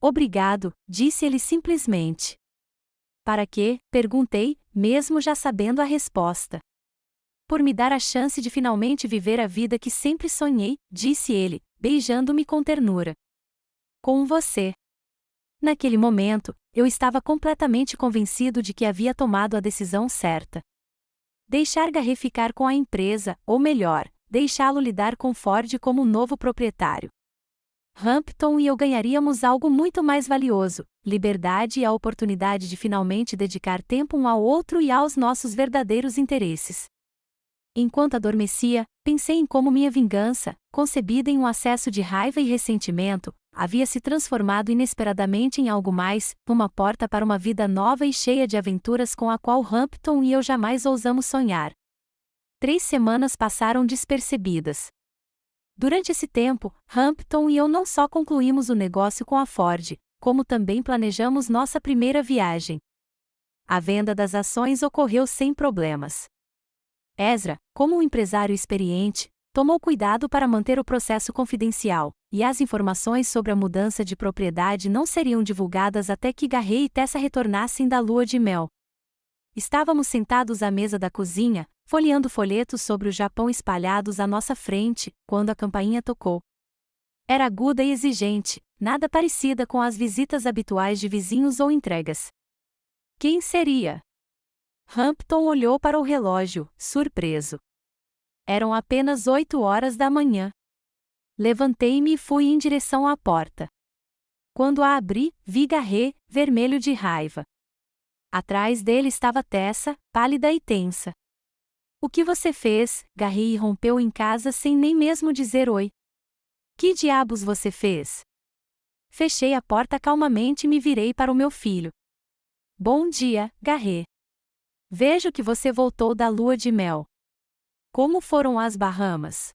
Obrigado, disse ele simplesmente. Para quê? Perguntei, mesmo já sabendo a resposta. Por me dar a chance de finalmente viver a vida que sempre sonhei, disse ele, beijando-me com ternura. Com você. Naquele momento, eu estava completamente convencido de que havia tomado a decisão certa. Deixar Garrett ficar com a empresa, ou melhor, deixá-lo lidar com Ford como novo proprietário. Hampton e eu ganharíamos algo muito mais valioso, liberdade e a oportunidade de finalmente dedicar tempo um ao outro e aos nossos verdadeiros interesses. Enquanto adormecia, pensei em como minha vingança, concebida em um acesso de raiva e ressentimento, havia se transformado inesperadamente em algo mais, uma porta para uma vida nova e cheia de aventuras com a qual Hampton e eu jamais ousamos sonhar. 3 semanas passaram despercebidas. Durante esse tempo, Hampton e eu não só concluímos o negócio com a Ford, como também planejamos nossa primeira viagem. A venda das ações ocorreu sem problemas. Ezra, como um empresário experiente, tomou cuidado para manter o processo confidencial, e as informações sobre a mudança de propriedade não seriam divulgadas até que Garrett e Tessa retornassem da lua de mel. Estávamos sentados à mesa da cozinha, folheando folhetos sobre o Japão espalhados à nossa frente, quando a campainha tocou. Era aguda e exigente, nada parecida com as visitas habituais de vizinhos ou entregas. Quem seria? Hampton olhou para o relógio, surpreso. Eram apenas 8 horas da manhã. Levantei-me e fui em direção à porta. Quando a abri, vi Garrett, vermelho de raiva. Atrás dele estava Tessa, pálida e tensa. O que você fez? Garrett irrompeu em casa sem nem mesmo dizer oi. Que diabos você fez? Fechei a porta calmamente e me virei para o meu filho. Bom dia, Garrett. Vejo que você voltou da lua de mel. Como foram as Bahamas?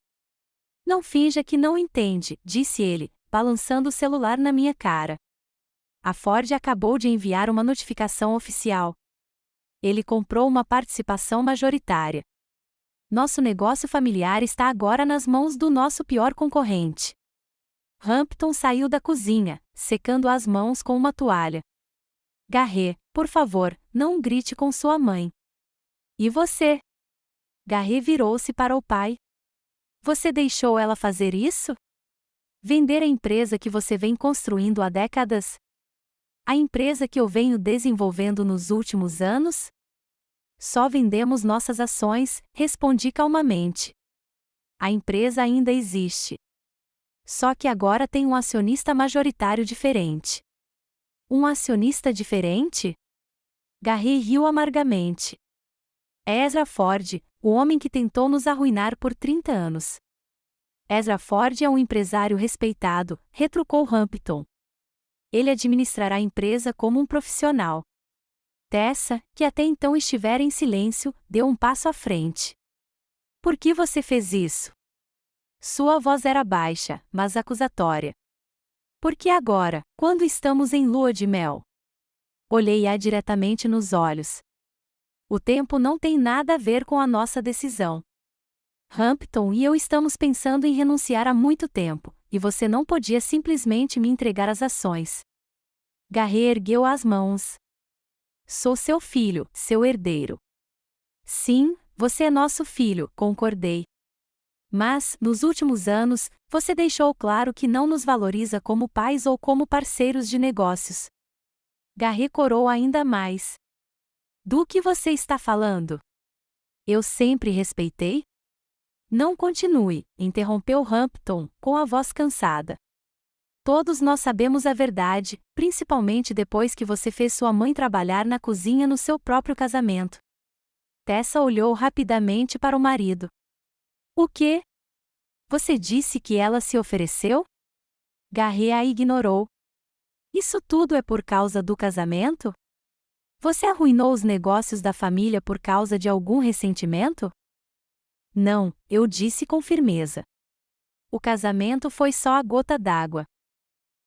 Não finja que não entende, disse ele, balançando o celular na minha cara. A Ford acabou de enviar uma notificação oficial. Ele comprou uma participação majoritária. Nosso negócio familiar está agora nas mãos do nosso pior concorrente. Hampton saiu da cozinha, secando as mãos com uma toalha. Garrett, por favor, não grite com sua mãe. E você? Garrett virou-se para o pai. Você deixou ela fazer isso? Vender a empresa que você vem construindo há décadas? A empresa que eu venho desenvolvendo nos últimos anos? Só vendemos nossas ações, respondi calmamente. A empresa ainda existe. Só que agora tem um acionista majoritário diferente. Um acionista diferente? Garrett riu amargamente. Ezra Ford, o homem que tentou nos arruinar por 30 anos. Ezra Ford é um empresário respeitado, retrucou Hampton. Ele administrará a empresa como um profissional. Tessa, que até então estivera em silêncio, deu um passo à frente. Por que você fez isso? Sua voz era baixa, mas acusatória. Por que agora, quando estamos em lua de mel? Olhei-a diretamente nos olhos. O tempo não tem nada a ver com a nossa decisão. Hampton e eu estamos pensando em renunciar há muito tempo, e você não podia simplesmente me entregar as ações. Garrett ergueu as mãos. Sou seu filho, seu herdeiro. Sim, você é nosso filho, concordei. Mas, nos últimos anos, você deixou claro que não nos valoriza como pais ou como parceiros de negócios. Garrett corou ainda mais. Do que você está falando? Eu sempre respeitei? Não continue, interrompeu Hampton, com a voz cansada. Todos nós sabemos a verdade, principalmente depois que você fez sua mãe trabalhar na cozinha no seu próprio casamento. Tessa olhou rapidamente para o marido. O quê? Você disse que ela se ofereceu? Garrett a ignorou. Isso tudo é por causa do casamento? Você arruinou os negócios da família por causa de algum ressentimento? Não, eu disse com firmeza. O casamento foi só a gota d'água.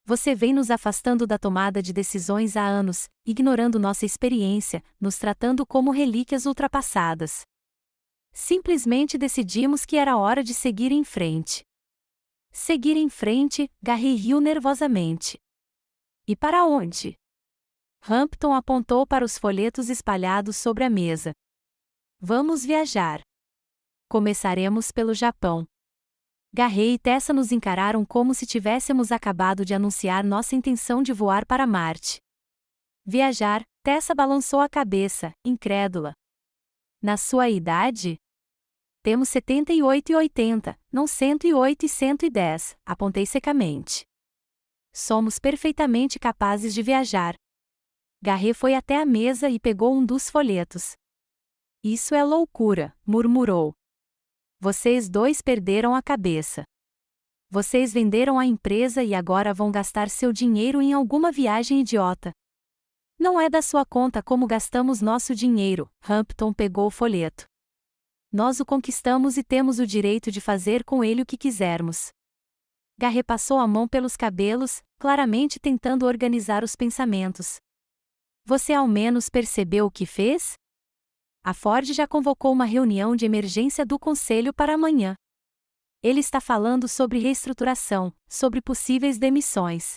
Você vem nos afastando da tomada de decisões há anos, ignorando nossa experiência, nos tratando como relíquias ultrapassadas. Simplesmente decidimos que era hora de seguir em frente. Seguir em frente, Garrett riu nervosamente. E para onde? Hampton apontou para os folhetos espalhados sobre a mesa. Vamos viajar. Começaremos pelo Japão. Garrett e Tessa nos encararam como se tivéssemos acabado de anunciar nossa intenção de voar para Marte. Viajar, Tessa balançou a cabeça, incrédula. Na sua idade? Temos 78 e 80, não 108 e 110, apontei secamente. Somos perfeitamente capazes de viajar. Garrett foi até a mesa e pegou um dos folhetos. Isso é loucura, murmurou. Vocês dois perderam a cabeça. Vocês venderam a empresa e agora vão gastar seu dinheiro em alguma viagem idiota. Não é da sua conta como gastamos nosso dinheiro, Hampton pegou o folheto. Nós o conquistamos e temos o direito de fazer com ele o que quisermos. Garrett passou a mão pelos cabelos, claramente tentando organizar os pensamentos. Você ao menos percebeu o que fez? A Ford já convocou uma reunião de emergência do conselho para amanhã. Ele está falando sobre reestruturação, sobre possíveis demissões.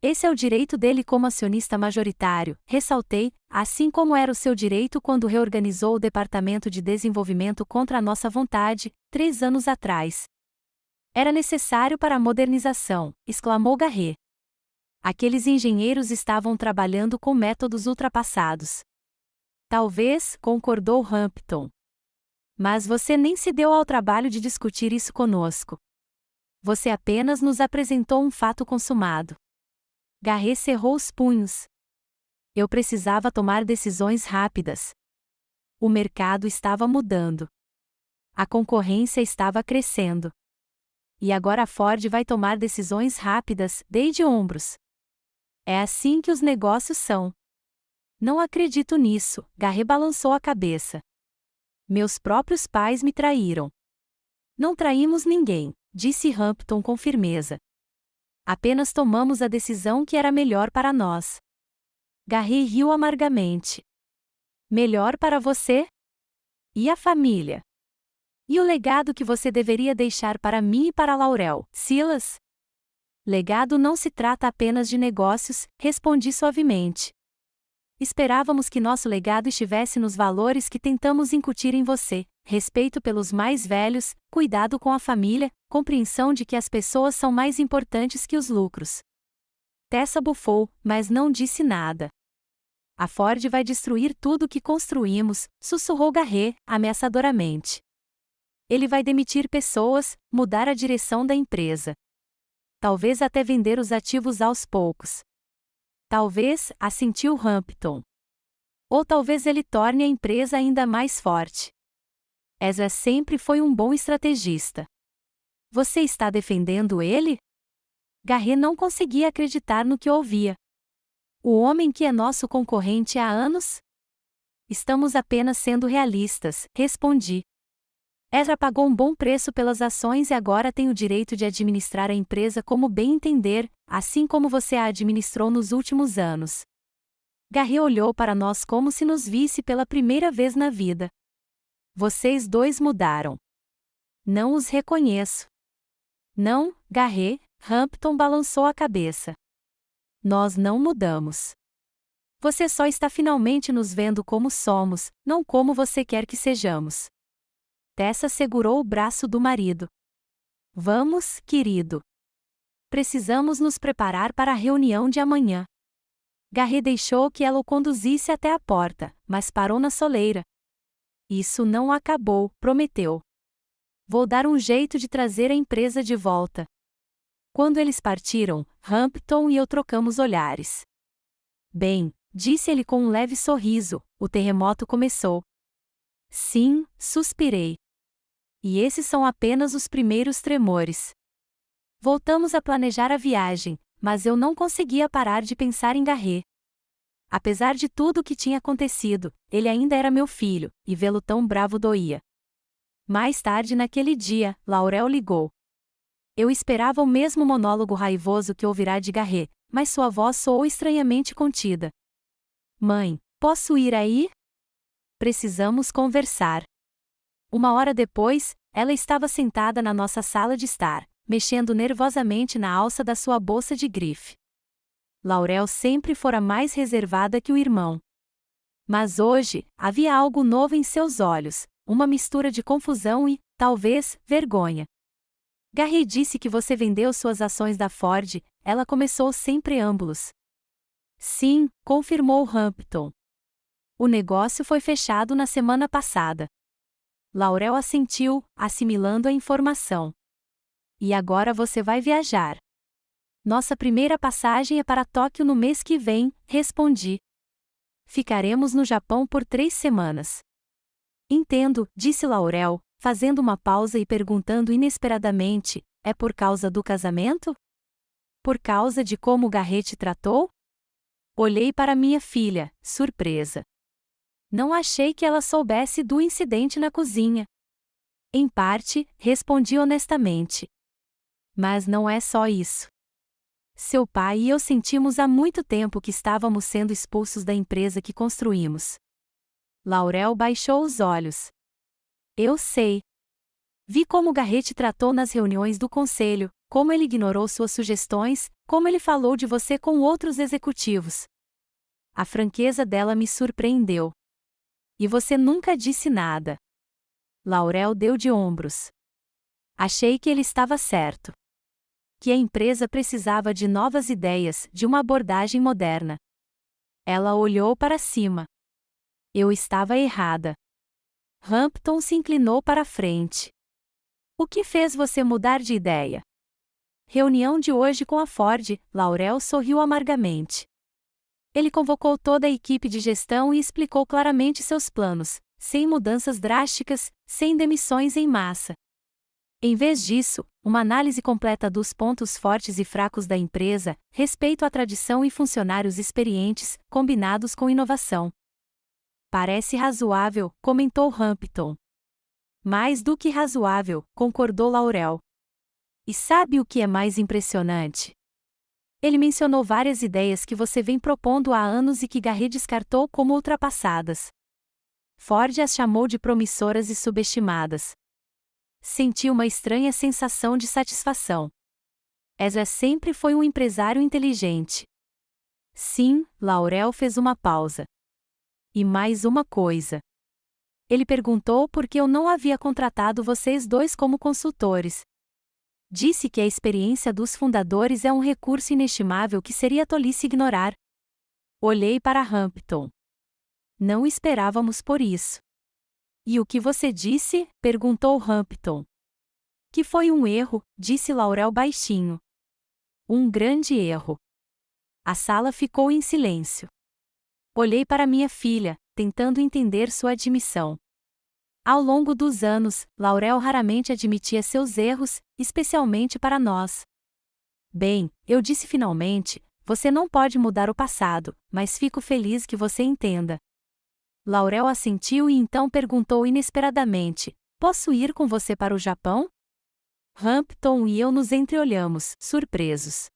Esse é o direito dele como acionista majoritário, ressaltei, assim como era o seu direito quando reorganizou o Departamento de Desenvolvimento contra a nossa vontade, 3 anos atrás. Era necessário para a modernização, exclamou Garrett. Aqueles engenheiros estavam trabalhando com métodos ultrapassados. Talvez, concordou Hampton. Mas você nem se deu ao trabalho de discutir isso conosco. Você apenas nos apresentou um fato consumado. Garrett cerrou os punhos. Eu precisava tomar decisões rápidas. O mercado estava mudando. A concorrência estava crescendo. E agora a Ford vai tomar decisões rápidas, dei de ombros. É assim que os negócios são. Não acredito nisso, Garrett balançou a cabeça. Meus próprios pais me traíram. Não traímos ninguém, disse Hampton com firmeza. Apenas tomamos a decisão que era melhor para nós. Garrett riu amargamente. Melhor para você? E a família? E o legado que você deveria deixar para mim e para Laurel, Silas? Legado não se trata apenas de negócios, respondi suavemente. Esperávamos que nosso legado estivesse nos valores que tentamos incutir em você: respeito pelos mais velhos, cuidado com a família, compreensão de que as pessoas são mais importantes que os lucros. Tessa bufou, mas não disse nada. A Ford vai destruir tudo o que construímos, sussurrou Garrett, ameaçadoramente. Ele vai demitir pessoas, mudar a direção da empresa. Talvez até vender os ativos aos poucos. Talvez, assentiu Hampton. Ou talvez ele torne a empresa ainda mais forte. Ezra sempre foi um bom estrategista. Você está defendendo ele? Garret não conseguia acreditar no que ouvia. O homem que é nosso concorrente há anos? Estamos apenas sendo realistas, respondi. Ezra pagou um bom preço pelas ações e agora tem o direito de administrar a empresa como bem entender, assim como você a administrou nos últimos anos. Garret olhou para nós como se nos visse pela primeira vez na vida. Vocês dois mudaram. Não os reconheço. Não, Garret, Hampton balançou a cabeça. Nós não mudamos. Você só está finalmente nos vendo como somos, não como você quer que sejamos. Tessa segurou o braço do marido. Vamos, querido. Precisamos nos preparar para a reunião de amanhã. Garret deixou que ela o conduzisse até a porta, mas parou na soleira. Isso não acabou, prometeu. Vou dar um jeito de trazer a empresa de volta. Quando eles partiram, Hampton e eu trocamos olhares. Bem, disse ele com um leve sorriso, o terremoto começou. Sim, suspirei. E esses são apenas os primeiros tremores. Voltamos a planejar a viagem, mas eu não conseguia parar de pensar em Garret. Apesar de tudo o que tinha acontecido, ele ainda era meu filho, e vê-lo tão bravo doía. Mais tarde naquele dia, Laurel ligou. Eu esperava o mesmo monólogo raivoso que ouvirá de Garret, mas sua voz soou estranhamente contida. Mãe, posso ir aí? Precisamos conversar. 1 hora depois, ela estava sentada na nossa sala de estar, mexendo nervosamente na alça da sua bolsa de grife. Laurel sempre fora mais reservada que o irmão. Mas hoje, havia algo novo em seus olhos, uma mistura de confusão e, talvez, vergonha. Garret disse que você vendeu suas ações da Ford, ela começou sem preâmbulos. Sim, confirmou Hampton. O negócio foi fechado na semana passada. Laurel assentiu, assimilando a informação. E agora você vai viajar. Nossa primeira passagem é para Tóquio no mês que vem, respondi. Ficaremos no Japão por 3 semanas. Entendo, disse Laurel, fazendo uma pausa e perguntando inesperadamente, é por causa do casamento? Por causa de como Garret te tratou? Olhei para minha filha, surpresa. Não achei que ela soubesse do incidente na cozinha. Em parte, respondi honestamente. Mas não é só isso. Seu pai e eu sentimos há muito tempo que estávamos sendo expulsos da empresa que construímos. Laurel baixou os olhos. Eu sei. Vi como Garret te tratou nas reuniões do conselho, como ele ignorou suas sugestões, como ele falou de você com outros executivos. A franqueza dela me surpreendeu. E você nunca disse nada. Laurel deu de ombros. Achei que ele estava certo. Que a empresa precisava de novas ideias, de uma abordagem moderna. Ela olhou para cima. Eu estava errada. Hampton se inclinou para a frente. O que fez você mudar de ideia? Reunião de hoje com a Ford, Laurel sorriu amargamente. Ele convocou toda a equipe de gestão e explicou claramente seus planos, sem mudanças drásticas, sem demissões em massa. Em vez disso, uma análise completa dos pontos fortes e fracos da empresa, respeito à tradição e funcionários experientes, combinados com inovação. Parece razoável, comentou Hampton. Mais do que razoável, concordou Laurel. E sabe o que é mais impressionante? Ele mencionou várias ideias que você vem propondo há anos e que Garret descartou como ultrapassadas. Ford as chamou de promissoras e subestimadas. Senti uma estranha sensação de satisfação. Ezra sempre foi um empresário inteligente. Sim, Laurel fez uma pausa. E mais uma coisa. Ele perguntou por que eu não havia contratado vocês dois como consultores. Disse que a experiência dos fundadores é um recurso inestimável que seria tolice ignorar. Olhei para Hampton. Não esperávamos por isso. E o que você disse? Perguntou Hampton. Que foi um erro, disse Laurel baixinho. Um grande erro. A sala ficou em silêncio. Olhei para minha filha, tentando entender sua admissão. Ao longo dos anos, Laurel raramente admitia seus erros, especialmente para nós. Bem, eu disse finalmente, você não pode mudar o passado, mas fico feliz que você entenda. Laurel assentiu e então perguntou inesperadamente, posso ir com você para o Japão? Hampton e eu nos entreolhamos, surpresos.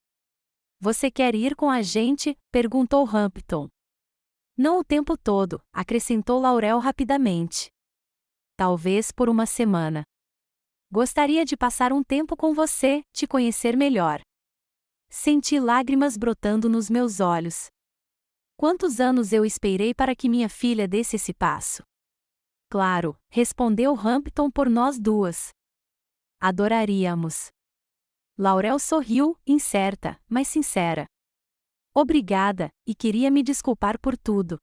Você quer ir com a gente? Perguntou Hampton. Não o tempo todo, acrescentou Laurel rapidamente. Talvez por uma semana. Gostaria de passar um tempo com você, te conhecer melhor. Senti lágrimas brotando nos meus olhos. Quantos anos eu esperei para que minha filha desse esse passo? Claro, respondeu Hampton, por nós duas. Adoraríamos. Laurel sorriu, incerta, mas sincera. Obrigada, e queria me desculpar por tudo.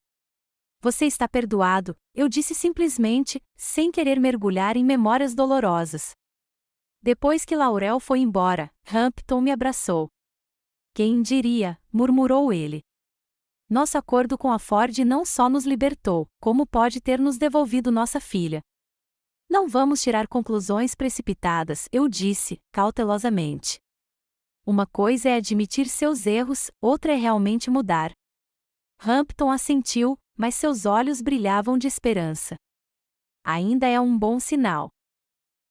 Você está perdoado, eu disse simplesmente, sem querer mergulhar em memórias dolorosas. Depois que Laurel foi embora, Hampton me abraçou. Quem diria, murmurou ele. Nosso acordo com a Ford não só nos libertou, como pode ter nos devolvido nossa filha. Não vamos tirar conclusões precipitadas, eu disse, cautelosamente. Uma coisa é admitir seus erros, outra é realmente mudar. Hampton assentiu, mas seus olhos brilhavam de esperança. Ainda é um bom sinal.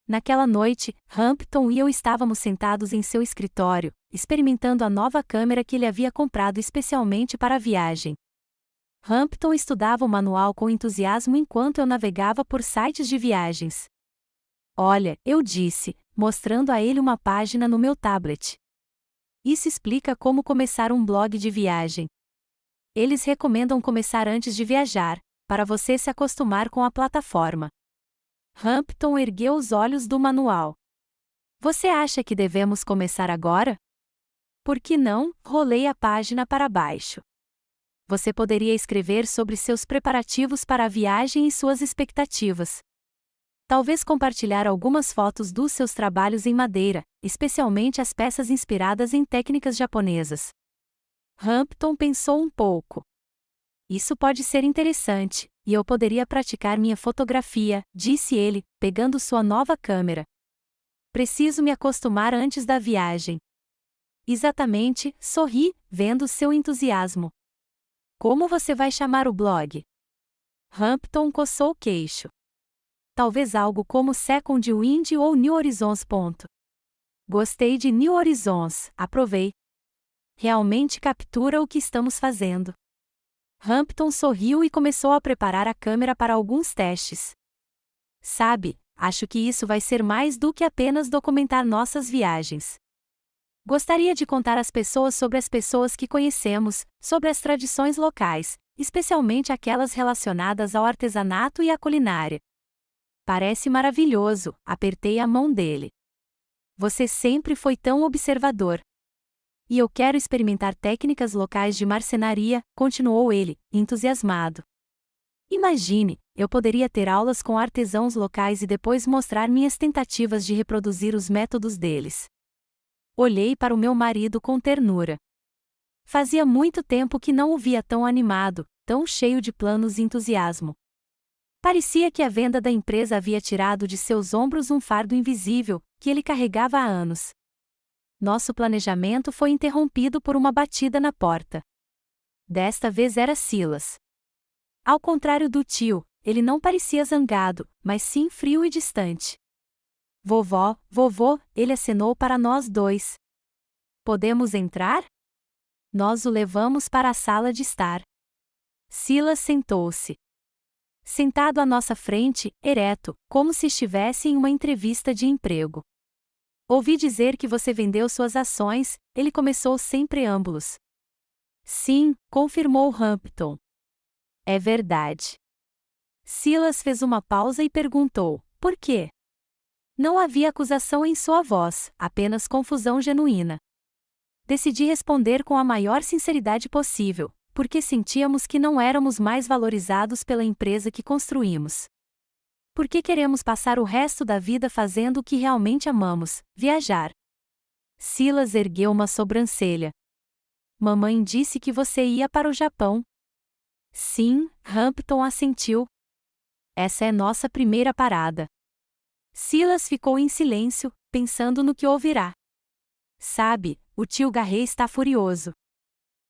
Naquela noite, Hampton e eu estávamos sentados em seu escritório, experimentando a nova câmera que ele havia comprado especialmente para a viagem. Hampton estudava o manual com entusiasmo enquanto eu navegava por sites de viagens. Olha, eu disse, mostrando a ele uma página no meu tablet. Isso explica como começar um blog de viagem. Eles recomendam começar antes de viajar, para você se acostumar com a plataforma. Hampton ergueu os olhos do manual. Você acha que devemos começar agora? Por que não? Rolei a página para baixo. Você poderia escrever sobre seus preparativos para a viagem e suas expectativas. Talvez compartilhar algumas fotos dos seus trabalhos em madeira, especialmente as peças inspiradas em técnicas japonesas. Hampton pensou um pouco. Isso pode ser interessante, e eu poderia praticar minha fotografia, disse ele, pegando sua nova câmera. Preciso me acostumar antes da viagem. Exatamente, sorri, vendo seu entusiasmo. Como você vai chamar o blog? Hampton coçou o queixo. Talvez algo como Second Wind ou New Horizons. Gostei de New Horizons, aprovei. Realmente captura o que estamos fazendo. Hampton sorriu e começou a preparar a câmera para alguns testes. Sabe, acho que isso vai ser mais do que apenas documentar nossas viagens. Gostaria de contar às pessoas sobre as pessoas que conhecemos, sobre as tradições locais, especialmente aquelas relacionadas ao artesanato e à culinária. Parece maravilhoso, apertei a mão dele. Você sempre foi tão observador. E eu quero experimentar técnicas locais de marcenaria, continuou ele, entusiasmado. Imagine, eu poderia ter aulas com artesãos locais e depois mostrar minhas tentativas de reproduzir os métodos deles. Olhei para o meu marido com ternura. Fazia muito tempo que não o via tão animado, tão cheio de planos e entusiasmo. Parecia que a venda da empresa havia tirado de seus ombros um fardo invisível, que ele carregava há anos. Nosso planejamento foi interrompido por uma batida na porta. Desta vez era Silas. Ao contrário do tio, ele não parecia zangado, mas sim frio e distante. Vovó, vovô, ele acenou para nós dois. Podemos entrar? Nós o levamos para a sala de estar. Silas sentou-se. Sentado à nossa frente, ereto, como se estivesse em uma entrevista de emprego. Ouvi dizer que você vendeu suas ações, ele começou sem preâmbulos. Sim, confirmou Hampton. É verdade. Silas fez uma pausa e perguntou, por quê? Não havia acusação em sua voz, apenas confusão genuína. Decidi responder com a maior sinceridade possível, porque sentíamos que não éramos mais valorizados pela empresa que construímos. Porque queremos passar o resto da vida fazendo o que realmente amamos, viajar. Silas ergueu uma sobrancelha. Mamãe disse que você ia para o Japão. Sim, Hampton assentiu. Essa é nossa primeira parada. Silas ficou em silêncio, pensando no que ouvirá. Sabe, o tio Garret está furioso.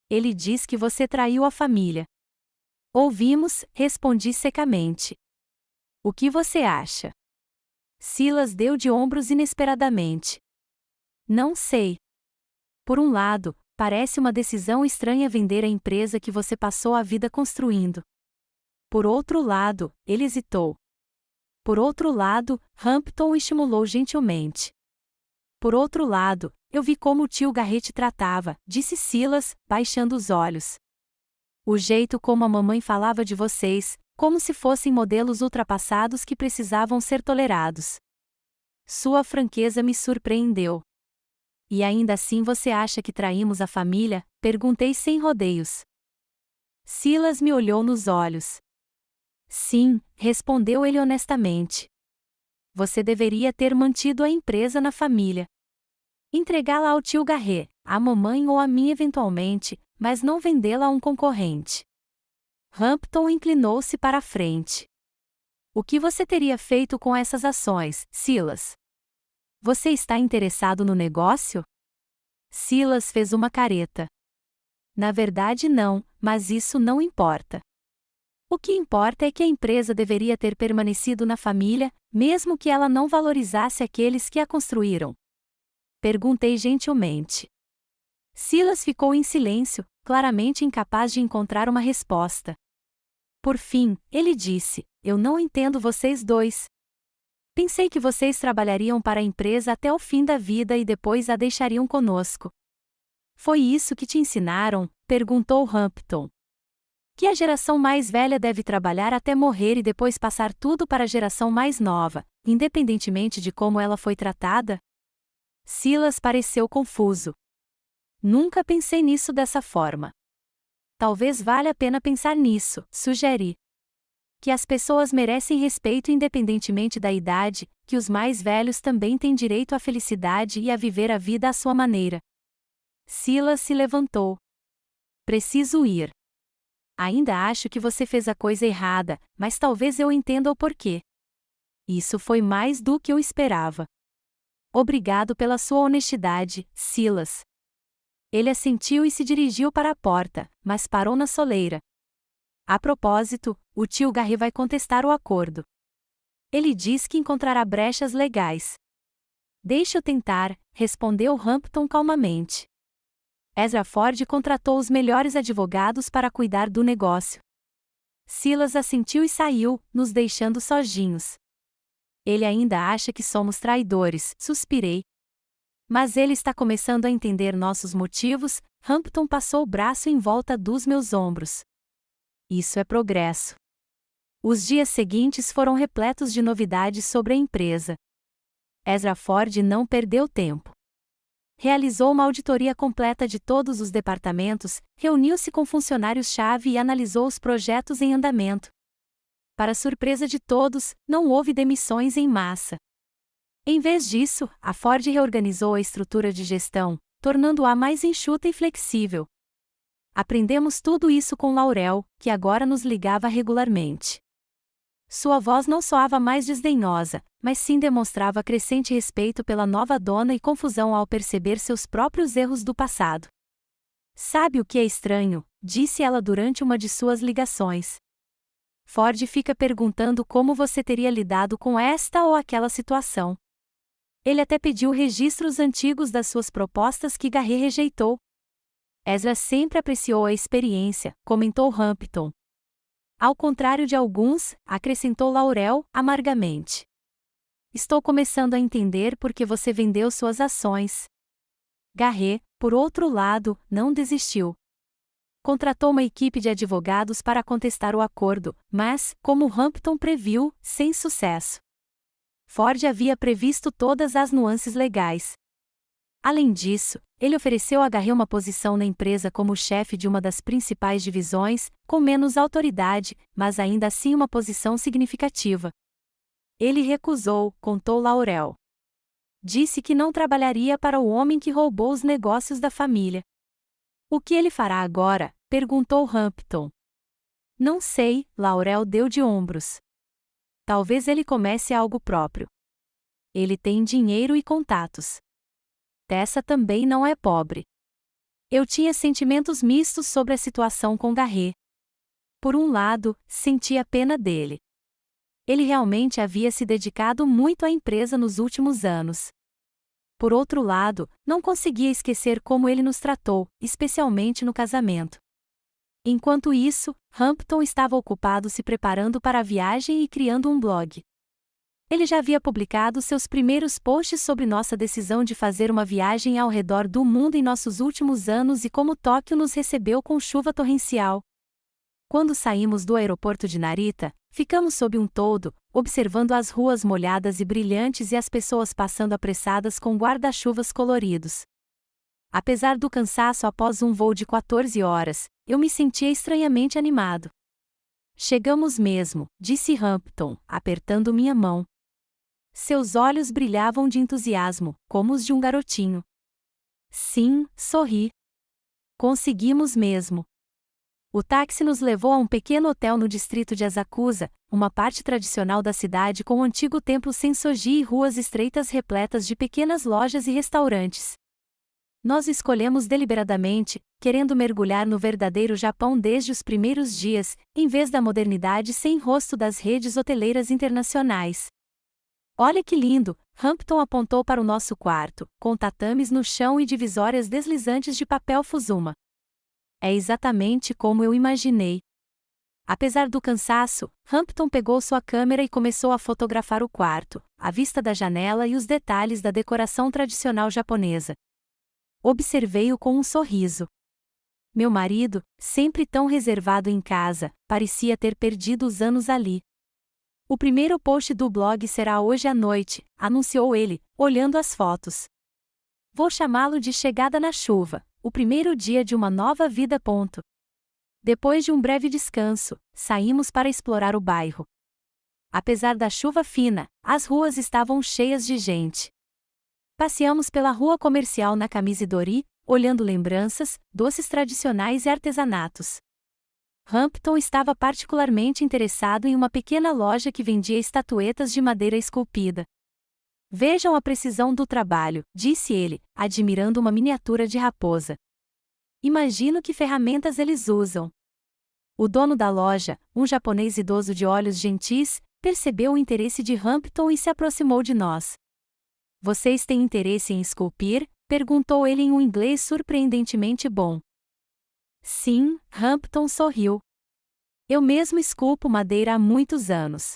Ele diz que você traiu a família. Ouvimos, respondi secamente. O que você acha? Silas deu de ombros inesperadamente. Não sei. Por um lado, parece uma decisão estranha vender a empresa que você passou a vida construindo. Por outro lado, ele hesitou. Por outro lado, Hampton o estimulou gentilmente. Por outro lado, eu vi como o tio Garret te tratava, disse Silas, baixando os olhos. O jeito como a mamãe falava de vocês, como se fossem modelos ultrapassados que precisavam ser tolerados. Sua franqueza me surpreendeu. E ainda assim você acha que traímos a família? Perguntei sem rodeios. Silas me olhou nos olhos. Sim, respondeu ele honestamente. Você deveria ter mantido a empresa na família. Entregá-la ao tio Garret, à mamãe ou a mim eventualmente, mas não vendê-la a um concorrente. Hampton inclinou-se para a frente. O que você teria feito com essas ações, Silas? Você está interessado no negócio? Silas fez uma careta. Na verdade não, mas isso não importa. O que importa é que a empresa deveria ter permanecido na família, mesmo que ela não valorizasse aqueles que a construíram. Perguntei gentilmente. Silas ficou em silêncio, claramente incapaz de encontrar uma resposta. Por fim, ele disse: Eu não entendo vocês dois. Pensei que vocês trabalhariam para a empresa até o fim da vida e depois a deixariam conosco. Foi isso que te ensinaram? Perguntou Hampton. Que a geração mais velha deve trabalhar até morrer e depois passar tudo para a geração mais nova, independentemente de como ela foi tratada? Silas pareceu confuso. Nunca pensei nisso dessa forma. Talvez valha a pena pensar nisso, sugeri. Que as pessoas merecem respeito independentemente da idade, que os mais velhos também têm direito à felicidade e a viver a vida à sua maneira. Silas se levantou. Preciso ir. Ainda acho que você fez a coisa errada, mas talvez eu entenda o porquê. Isso foi mais do que eu esperava. Obrigado pela sua honestidade, Silas. Ele assentiu e se dirigiu para a porta, mas parou na soleira. A propósito, o tio Garret vai contestar o acordo. Ele diz que encontrará brechas legais. Deixe-o tentar, respondeu Hampton calmamente. Ezra Ford contratou os melhores advogados para cuidar do negócio. Silas assentiu e saiu, nos deixando sozinhos. Ele ainda acha que somos traidores, suspirei. Mas ele está começando a entender nossos motivos. Hampton passou o braço em volta dos meus ombros. Isso é progresso. Os dias seguintes foram repletos de novidades sobre a empresa. Ezra Ford não perdeu tempo. Realizou uma auditoria completa de todos os departamentos, reuniu-se com funcionários-chave e analisou os projetos em andamento. Para surpresa de todos, não houve demissões em massa. Em vez disso, a Ford reorganizou a estrutura de gestão, tornando-a mais enxuta e flexível. Aprendemos tudo isso com Laurel, que agora nos ligava regularmente. Sua voz não soava mais desdenhosa, mas sim demonstrava crescente respeito pela nova dona e confusão ao perceber seus próprios erros do passado. Sabe o que é estranho? Disse ela durante uma de suas ligações. Ford fica perguntando como você teria lidado com esta ou aquela situação. Ele até pediu registros antigos das suas propostas que Garret rejeitou. Ezra sempre apreciou a experiência, comentou Hampton. Ao contrário de alguns, acrescentou Laurel, amargamente. Estou começando a entender por que você vendeu suas ações. Garret, por outro lado, não desistiu. Contratou uma equipe de advogados para contestar o acordo, mas, como Hampton previu, sem sucesso. Ford havia previsto todas as nuances legais. Além disso, ele ofereceu a Garret uma posição na empresa como chefe de uma das principais divisões, com menos autoridade, mas ainda assim uma posição significativa. Ele recusou, contou Laurel. Disse que não trabalharia para o homem que roubou os negócios da família. O que ele fará agora? Perguntou Hampton. Não sei, Laurel deu de ombros. Talvez ele comece algo próprio. Ele tem dinheiro e contatos. Tessa também não é pobre. Eu tinha sentimentos mistos sobre a situação com Garret. Por um lado, sentia pena dele. Ele realmente havia se dedicado muito à empresa nos últimos anos. Por outro lado, não conseguia esquecer como ele nos tratou, especialmente no casamento. Enquanto isso, Hampton estava ocupado se preparando para a viagem e criando um blog. Ele já havia publicado seus primeiros posts sobre nossa decisão de fazer uma viagem ao redor do mundo em nossos últimos anos e como Tóquio nos recebeu com chuva torrencial. Quando saímos do aeroporto de Narita, ficamos sob um toldo, observando as ruas molhadas e brilhantes e as pessoas passando apressadas com guarda-chuvas coloridos. Apesar do cansaço após um voo de 14 horas, eu me sentia estranhamente animado. Chegamos mesmo, disse Hampton, apertando minha mão. Seus olhos brilhavam de entusiasmo, como os de um garotinho. Sim, sorri. Conseguimos mesmo. O táxi nos levou a um pequeno hotel no distrito de Asakusa, uma parte tradicional da cidade com o antigo templo Sensoji e ruas estreitas repletas de pequenas lojas e restaurantes. Nós escolhemos deliberadamente, querendo mergulhar no verdadeiro Japão desde os primeiros dias, em vez da modernidade sem rosto das redes hoteleiras internacionais. Olha que lindo! Hampton apontou para o nosso quarto, com tatames no chão e divisórias deslizantes de papel fusuma. É exatamente como eu imaginei. Apesar do cansaço, Hampton pegou sua câmera e começou a fotografar o quarto, a vista da janela e os detalhes da decoração tradicional japonesa. Observei-o com um sorriso. Meu marido, sempre tão reservado em casa, parecia ter perdido os anos ali. O primeiro post do blog será hoje à noite, anunciou ele, olhando as fotos. Vou chamá-lo de Chegada na Chuva, o primeiro dia de uma nova vida. Depois de um breve descanso, saímos para explorar o bairro. Apesar da chuva fina, as ruas estavam cheias de gente. Passeamos pela rua comercial na Kamizidori, olhando lembranças, doces tradicionais e artesanatos. Hampton estava particularmente interessado em uma pequena loja que vendia estatuetas de madeira esculpida. Vejam a precisão do trabalho, disse ele, admirando uma miniatura de raposa. Imagino que ferramentas eles usam. O dono da loja, um japonês idoso de olhos gentis, percebeu o interesse de Hampton e se aproximou de nós. Vocês têm interesse em esculpir? Perguntou ele em um inglês surpreendentemente bom. Sim, Hampton sorriu. Eu mesmo esculpo madeira há muitos anos.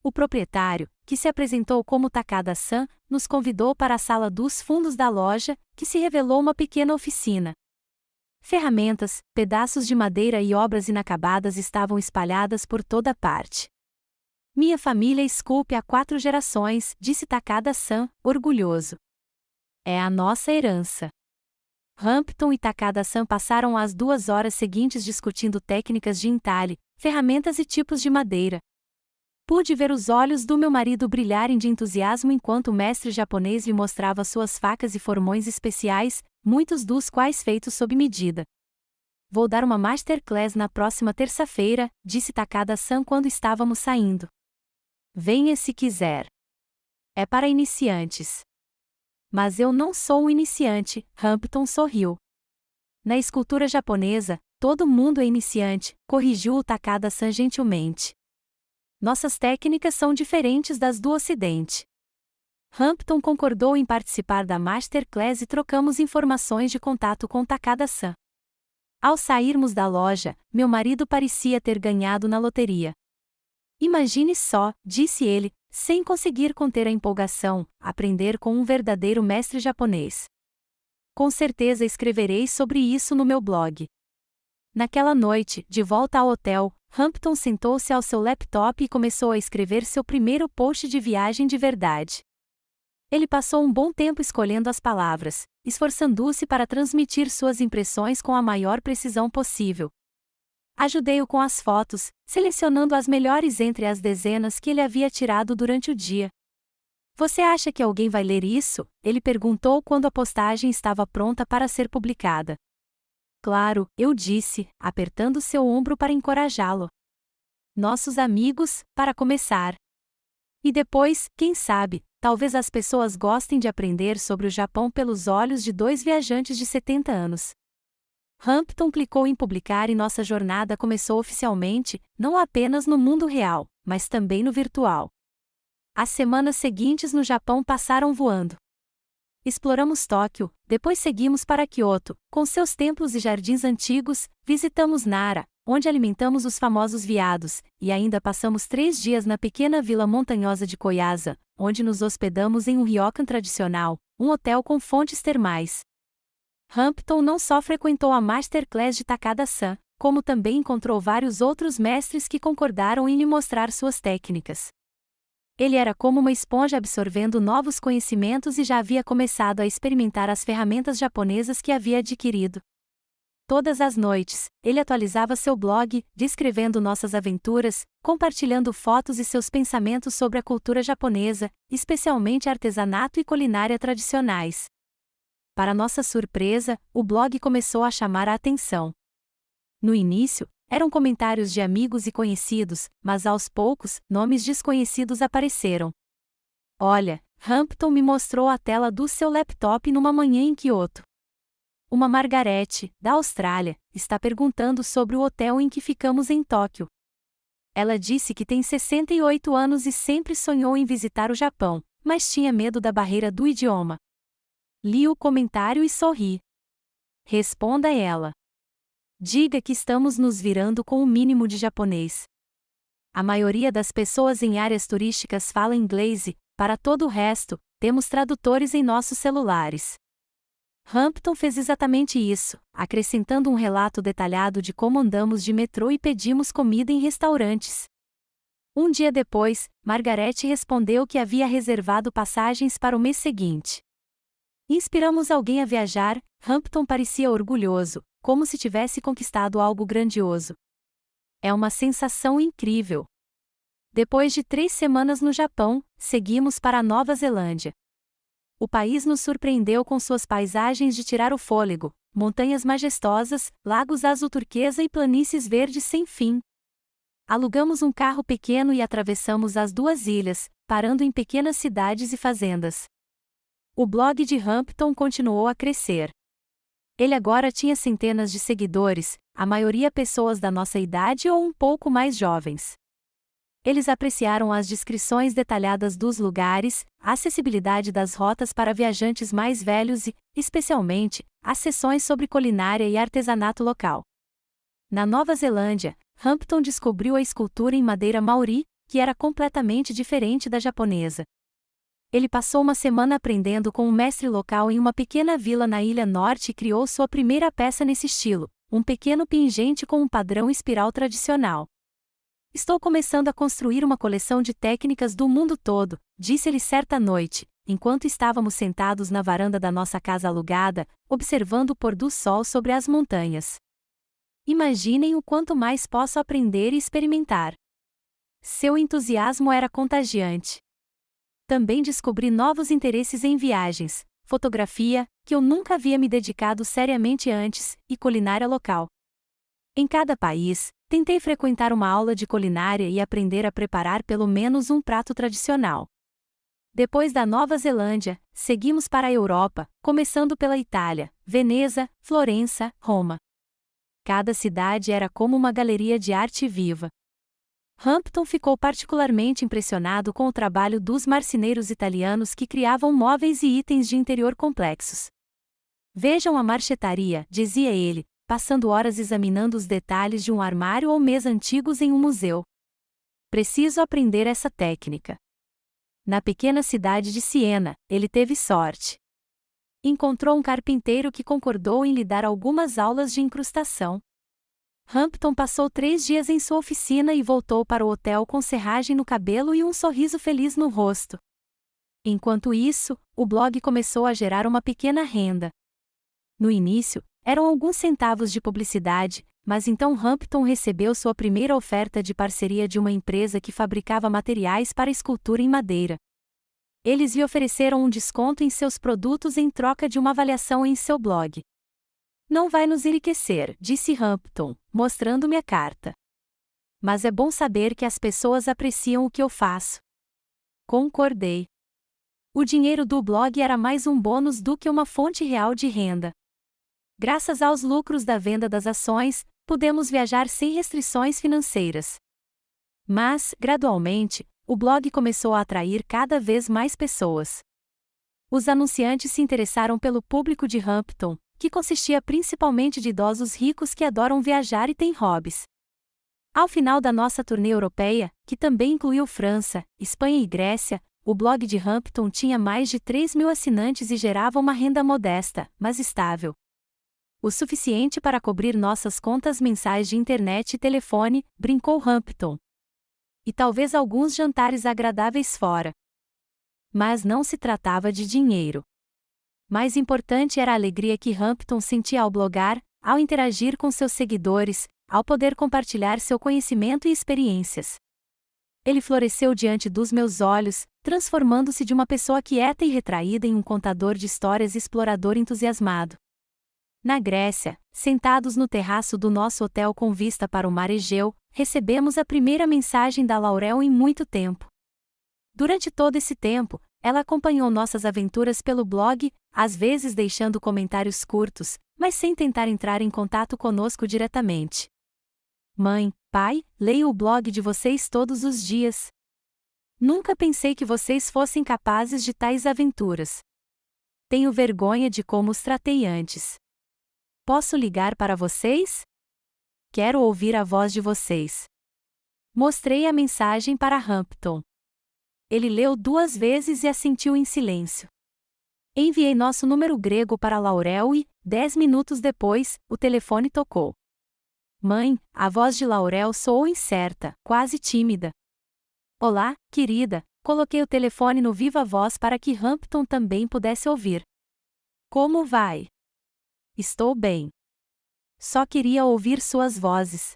O proprietário, que se apresentou como Takada-san, nos convidou para a sala dos fundos da loja, que se revelou uma pequena oficina. Ferramentas, pedaços de madeira e obras inacabadas estavam espalhadas por toda parte. Minha família esculpe há 4 gerações, disse Takada-san, orgulhoso. É a nossa herança. Hampton e Takada-san passaram as 2 horas seguintes discutindo técnicas de entalhe, ferramentas e tipos de madeira. Pude ver os olhos do meu marido brilharem de entusiasmo enquanto o mestre japonês lhe mostrava suas facas e formões especiais, muitos dos quais feitos sob medida. Vou dar uma masterclass na próxima terça-feira, disse Takada-san quando estávamos saindo. Venha se quiser. É para iniciantes. Mas eu não sou um iniciante, Hampton sorriu. Na escultura japonesa, todo mundo é iniciante, corrigiu o Takada-san gentilmente. Nossas técnicas são diferentes das do Ocidente. Hampton concordou em participar da masterclass e trocamos informações de contato com Takada-san. Ao sairmos da loja, meu marido parecia ter ganhado na loteria. Imagine só, disse ele, sem conseguir conter a empolgação, aprender com um verdadeiro mestre japonês. Com certeza escreverei sobre isso no meu blog. Naquela noite, de volta ao hotel, Hampton sentou-se ao seu laptop e começou a escrever seu primeiro post de viagem de verdade. Ele passou um bom tempo escolhendo as palavras, esforçando-se para transmitir suas impressões com a maior precisão possível. Ajudei-o com as fotos, selecionando as melhores entre as dezenas que ele havia tirado durante o dia. Você acha que alguém vai ler isso? Ele perguntou quando a postagem estava pronta para ser publicada. Claro, eu disse, apertando seu ombro para encorajá-lo. Nossos amigos, para começar. E depois, quem sabe, talvez as pessoas gostem de aprender sobre o Japão pelos olhos de dois viajantes de 70 anos. Hampton clicou em publicar e nossa jornada começou oficialmente, não apenas no mundo real, mas também no virtual. As semanas seguintes no Japão passaram voando. Exploramos Tóquio, depois seguimos para Kyoto, com seus templos e jardins antigos, visitamos Nara, onde alimentamos os famosos veados, e ainda passamos 3 dias na pequena vila montanhosa de Koyaza, onde nos hospedamos em um ryokan tradicional, um hotel com fontes termais. Hampton não só frequentou a Masterclass de Takada-san, como também encontrou vários outros mestres que concordaram em lhe mostrar suas técnicas. Ele era como uma esponja absorvendo novos conhecimentos e já havia começado a experimentar as ferramentas japonesas que havia adquirido. Todas as noites, ele atualizava seu blog, descrevendo nossas aventuras, compartilhando fotos e seus pensamentos sobre a cultura japonesa, especialmente artesanato e culinária tradicionais. Para nossa surpresa, o blog começou a chamar a atenção. No início, eram comentários de amigos e conhecidos, mas aos poucos, nomes desconhecidos apareceram. Olha, Hampton me mostrou a tela do seu laptop numa manhã em Kyoto. Uma Margarete, da Austrália, está perguntando sobre o hotel em que ficamos em Tóquio. Ela disse que tem 68 anos e sempre sonhou em visitar o Japão, mas tinha medo da barreira do idioma. Li o comentário e sorri. Responda ela. Diga que estamos nos virando com o mínimo de japonês. A maioria das pessoas em áreas turísticas fala inglês e, para todo o resto, temos tradutores em nossos celulares. Hampton fez exatamente isso, acrescentando um relato detalhado de como andamos de metrô e pedimos comida em restaurantes. Um dia depois, Margarete respondeu que havia reservado passagens para o mês seguinte. Inspiramos alguém a viajar, Hampton parecia orgulhoso, como se tivesse conquistado algo grandioso. É uma sensação incrível. Depois de 3 semanas no Japão, seguimos para a Nova Zelândia. O país nos surpreendeu com suas paisagens de tirar o fôlego, montanhas majestosas, lagos azul turquesa e planícies verdes sem fim. Alugamos um carro pequeno e atravessamos as 2 ilhas, parando em pequenas cidades e fazendas. O blog de Hampton continuou a crescer. Ele agora tinha centenas de seguidores, a maioria pessoas da nossa idade ou um pouco mais jovens. Eles apreciaram as descrições detalhadas dos lugares, a acessibilidade das rotas para viajantes mais velhos e, especialmente, as sessões sobre culinária e artesanato local. Na Nova Zelândia, Hampton descobriu a escultura em madeira maori, que era completamente diferente da japonesa. Ele passou uma semana aprendendo com um mestre local em uma pequena vila na Ilha Norte e criou sua primeira peça nesse estilo, um pequeno pingente com um padrão espiral tradicional. Estou começando a construir uma coleção de técnicas do mundo todo, disse-lhe certa noite, enquanto estávamos sentados na varanda da nossa casa alugada, observando o pôr do sol sobre as montanhas. Imaginem o quanto mais posso aprender e experimentar. Seu entusiasmo era contagiante. Também descobri novos interesses em viagens, fotografia, que eu nunca havia me dedicado seriamente antes, e culinária local. Em cada país, tentei frequentar uma aula de culinária e aprender a preparar pelo menos um prato tradicional. Depois da Nova Zelândia, seguimos para a Europa, começando pela Itália, Veneza, Florença, Roma. Cada cidade era como uma galeria de arte viva. Hampton ficou particularmente impressionado com o trabalho dos marceneiros italianos que criavam móveis e itens de interior complexos. Vejam a marchetaria, dizia ele, passando horas examinando os detalhes de um armário ou mesa antigos em um museu. Preciso aprender essa técnica. Na pequena cidade de Siena, ele teve sorte. Encontrou um carpinteiro que concordou em lhe dar algumas aulas de incrustação. Hampton passou 3 dias em sua oficina e voltou para o hotel com serragem no cabelo e um sorriso feliz no rosto. Enquanto isso, o blog começou a gerar uma pequena renda. No início, eram alguns centavos de publicidade, mas então Hampton recebeu sua primeira oferta de parceria de uma empresa que fabricava materiais para escultura em madeira. Eles lhe ofereceram um desconto em seus produtos em troca de uma avaliação em seu blog. Não vai nos enriquecer, disse Hampton, mostrando-me a carta. Mas é bom saber que as pessoas apreciam o que eu faço. Concordei. O dinheiro do blog era mais um bônus do que uma fonte real de renda. Graças aos lucros da venda das ações, pudemos viajar sem restrições financeiras. Mas, gradualmente, o blog começou a atrair cada vez mais pessoas. Os anunciantes se interessaram pelo público de Hampton, que consistia principalmente de idosos ricos que adoram viajar e têm hobbies. Ao final da nossa turnê europeia, que também incluiu França, Espanha e Grécia, o blog de Hampton tinha mais de 3.000 assinantes e gerava uma renda modesta, mas estável. O suficiente para cobrir nossas contas mensais de internet e telefone, brincou Hampton. E talvez alguns jantares agradáveis fora. Mas não se tratava de dinheiro. Mais importante era a alegria que Hampton sentia ao blogar, ao interagir com seus seguidores, ao poder compartilhar seu conhecimento e experiências. Ele floresceu diante dos meus olhos, transformando-se de uma pessoa quieta e retraída em um contador de histórias explorador entusiasmado. Na Grécia, sentados no terraço do nosso hotel com vista para o mar Egeu, recebemos a primeira mensagem da Laurel em muito tempo. Durante todo esse tempo, ela acompanhou nossas aventuras pelo blog, às vezes deixando comentários curtos, mas sem tentar entrar em contato conosco diretamente. Mãe, pai, leio o blog de vocês todos os dias. Nunca pensei que vocês fossem capazes de tais aventuras. Tenho vergonha de como os tratei antes. Posso ligar para vocês? Quero ouvir a voz de vocês. Mostrei a mensagem para Hampton. Ele leu 2 vezes e assentiu em silêncio. Enviei nosso número grego para Laurel e, 10 minutos depois, o telefone tocou. Mãe, a voz de Laurel soou incerta, quase tímida. Olá, querida, coloquei o telefone no viva voz para que Hampton também pudesse ouvir. Como vai? Estou bem. Só queria ouvir suas vozes.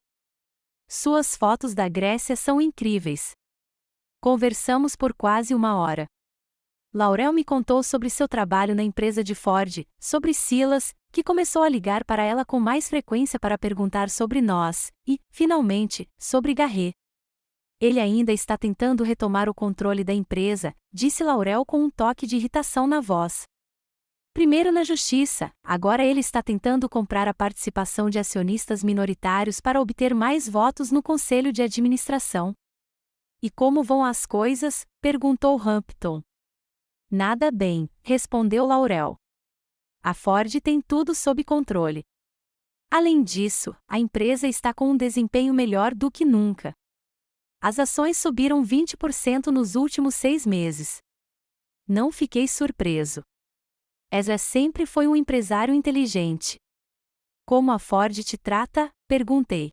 Suas fotos da Grécia são incríveis. Conversamos por quase 1 hora. Laurel me contou sobre seu trabalho na empresa de Ford, sobre Silas, que começou a ligar para ela com mais frequência para perguntar sobre nós, e, finalmente, sobre Garret. Ele ainda está tentando retomar o controle da empresa, disse Laurel com um toque de irritação na voz. Primeiro na justiça, agora ele está tentando comprar a participação de acionistas minoritários para obter mais votos no conselho de administração. E como vão as coisas? Perguntou Hampton. Nada bem, respondeu Laurel. A Ford tem tudo sob controle. Além disso, a empresa está com um desempenho melhor do que nunca. As ações subiram 20% nos últimos 6 meses. Não fiquei surpreso. Ezra sempre foi um empresário inteligente. Como a Ford te trata? Perguntei.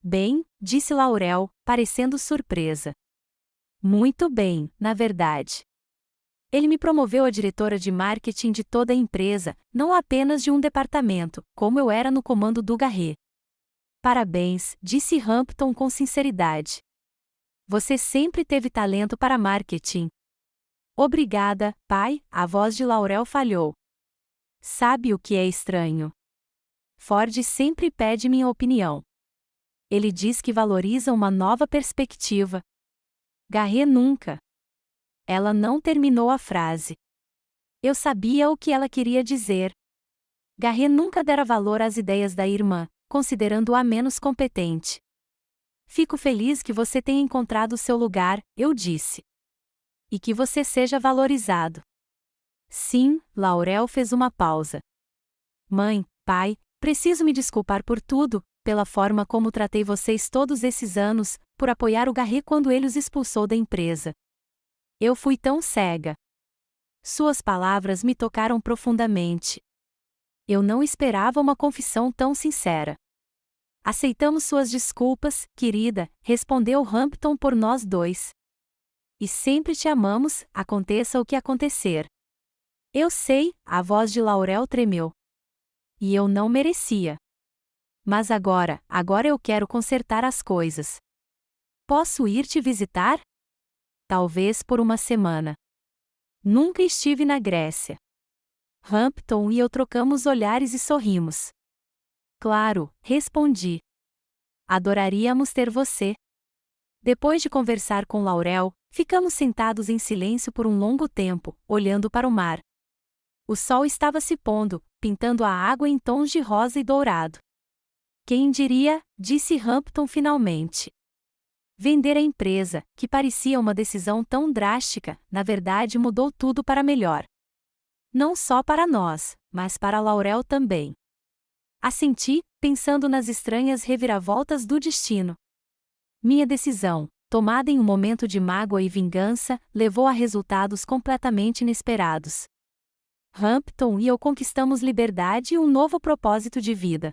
Bem, disse Laurel, parecendo surpresa. Muito bem, na verdade. Ele me promoveu a diretora de marketing de toda a empresa, não apenas de um departamento, como eu era no comando do Garret. Parabéns, disse Hampton com sinceridade. Você sempre teve talento para marketing. Obrigada, pai, a voz de Laurel falhou. Sabe o que é estranho? Ford sempre pede minha opinião. Ele diz que valoriza uma nova perspectiva. Garret nunca. Ela não terminou a frase. Eu sabia o que ela queria dizer. Garret nunca dera valor às ideias da irmã, considerando-a menos competente. Fico feliz que você tenha encontrado seu lugar, eu disse. E que você seja valorizado. Sim, Laurel fez uma pausa. Mãe, pai, preciso me desculpar por tudo, pela forma como tratei vocês todos esses anos, por apoiar o Garret quando ele os expulsou da empresa. Eu fui tão cega. Suas palavras me tocaram profundamente. Eu não esperava uma confissão tão sincera. Aceitamos suas desculpas, querida, respondeu Hampton por nós dois. E sempre te amamos, aconteça o que acontecer. Eu sei, a voz de Laurel tremeu. E eu não merecia. Mas agora eu quero consertar as coisas. Posso ir te visitar? Talvez por 1 semana. Nunca estive na Grécia. Hampton e eu trocamos olhares e sorrimos. Claro, respondi. Adoraríamos ter você. Depois de conversar com Laurel, ficamos sentados em silêncio por um longo tempo, olhando para o mar. O sol estava se pondo, pintando a água em tons de rosa e dourado. Quem diria, disse Hampton finalmente. Vender a empresa, que parecia uma decisão tão drástica, na verdade mudou tudo para melhor. Não só para nós, mas para Laurel também. Assenti, pensando nas estranhas reviravoltas do destino. Minha decisão, tomada em um momento de mágoa e vingança, levou a resultados completamente inesperados. Hampton e eu conquistamos liberdade e um novo propósito de vida.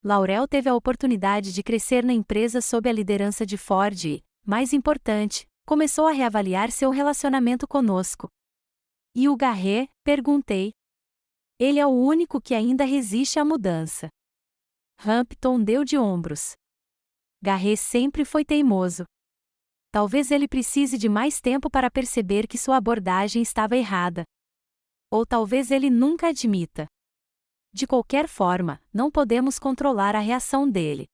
Laurel teve a oportunidade de crescer na empresa sob a liderança de Ford e, mais importante, começou a reavaliar seu relacionamento conosco. E o Garret? Perguntei. Ele é o único que ainda resiste à mudança. Hampton deu de ombros. Garret sempre foi teimoso. Talvez ele precise de mais tempo para perceber que sua abordagem estava errada. Ou talvez ele nunca admita. De qualquer forma, não podemos controlar a reação dele.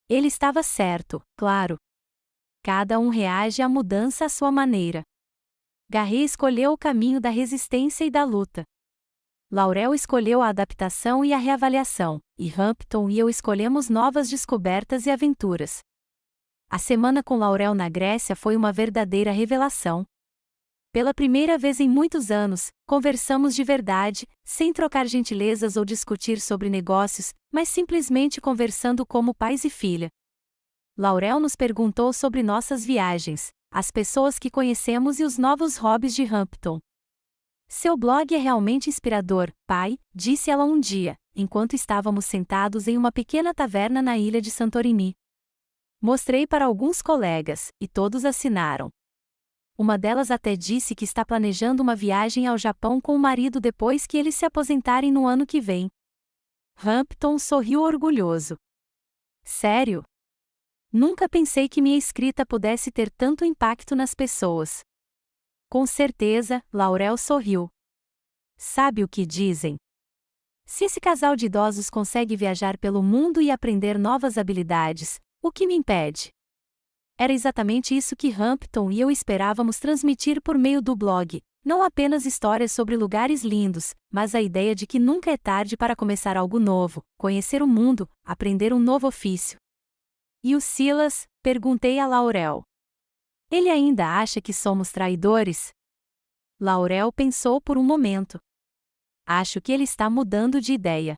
Ele estava certo, claro. Cada um reage à mudança à sua maneira. Garret escolheu o caminho da resistência e da luta. Laurel escolheu a adaptação e a reavaliação, e Hampton e eu escolhemos novas descobertas e aventuras. A semana com Laurel na Grécia foi uma verdadeira revelação. Pela primeira vez em muitos anos, conversamos de verdade, sem trocar gentilezas ou discutir sobre negócios, mas simplesmente conversando como pais e filha. Laurel nos perguntou sobre nossas viagens, as pessoas que conhecemos e os novos hobbies de Hampton. Seu blog é realmente inspirador, pai, disse ela um dia, enquanto estávamos sentados em uma pequena taverna na ilha de Santorini. Mostrei para alguns colegas, e todos assinaram. Uma delas até disse que está planejando uma viagem ao Japão com o marido depois que eles se aposentarem no ano que vem. Hampton sorriu orgulhoso. Sério? Nunca pensei que minha escrita pudesse ter tanto impacto nas pessoas. Com certeza, Laurel sorriu. Sabe o que dizem? Se esse casal de idosos consegue viajar pelo mundo e aprender novas habilidades, o que me impede? Era exatamente isso que Hampton e eu esperávamos transmitir por meio do blog, não apenas histórias sobre lugares lindos, mas a ideia de que nunca é tarde para começar algo novo, conhecer o mundo, aprender um novo ofício. E o Silas? Perguntei a Laurel. Ele ainda acha que somos traidores? Laurel pensou por um momento. Acho que ele está mudando de ideia.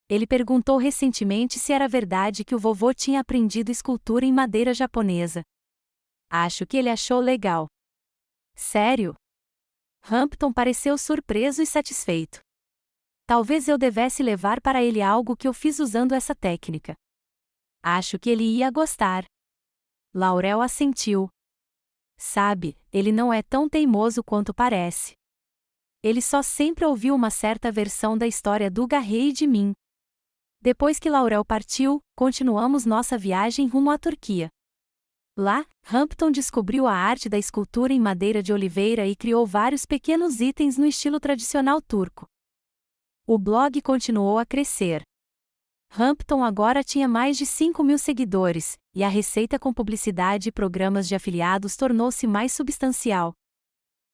Ele perguntou recentemente se era verdade que o vovô tinha aprendido escultura em madeira japonesa. Acho que ele achou legal. Sério? Hampton pareceu surpreso e satisfeito. Talvez eu devesse levar para ele algo que eu fiz usando essa técnica. Acho que ele ia gostar. Laurel assentiu. Sabe, ele não é tão teimoso quanto parece. Ele só sempre ouviu uma certa versão da história do Garret e de mim. Depois que Laurel partiu, continuamos nossa viagem rumo à Turquia. Lá, Hampton descobriu a arte da escultura em madeira de oliveira e criou vários pequenos itens no estilo tradicional turco. O blog continuou a crescer. Hampton agora tinha mais de 5.000 seguidores, e a receita com publicidade e programas de afiliados tornou-se mais substancial.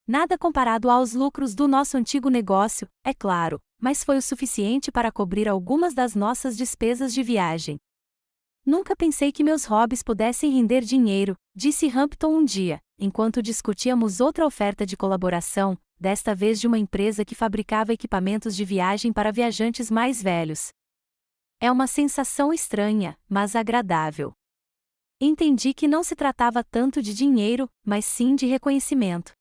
Nada comparado aos lucros do nosso antigo negócio, é claro, mas foi o suficiente para cobrir algumas das nossas despesas de viagem. Nunca pensei que meus hobbies pudessem render dinheiro, disse Hampton um dia, enquanto discutíamos outra oferta de colaboração, desta vez de uma empresa que fabricava equipamentos de viagem para viajantes mais velhos. É uma sensação estranha, mas agradável. Entendi que não se tratava tanto de dinheiro, mas sim de reconhecimento.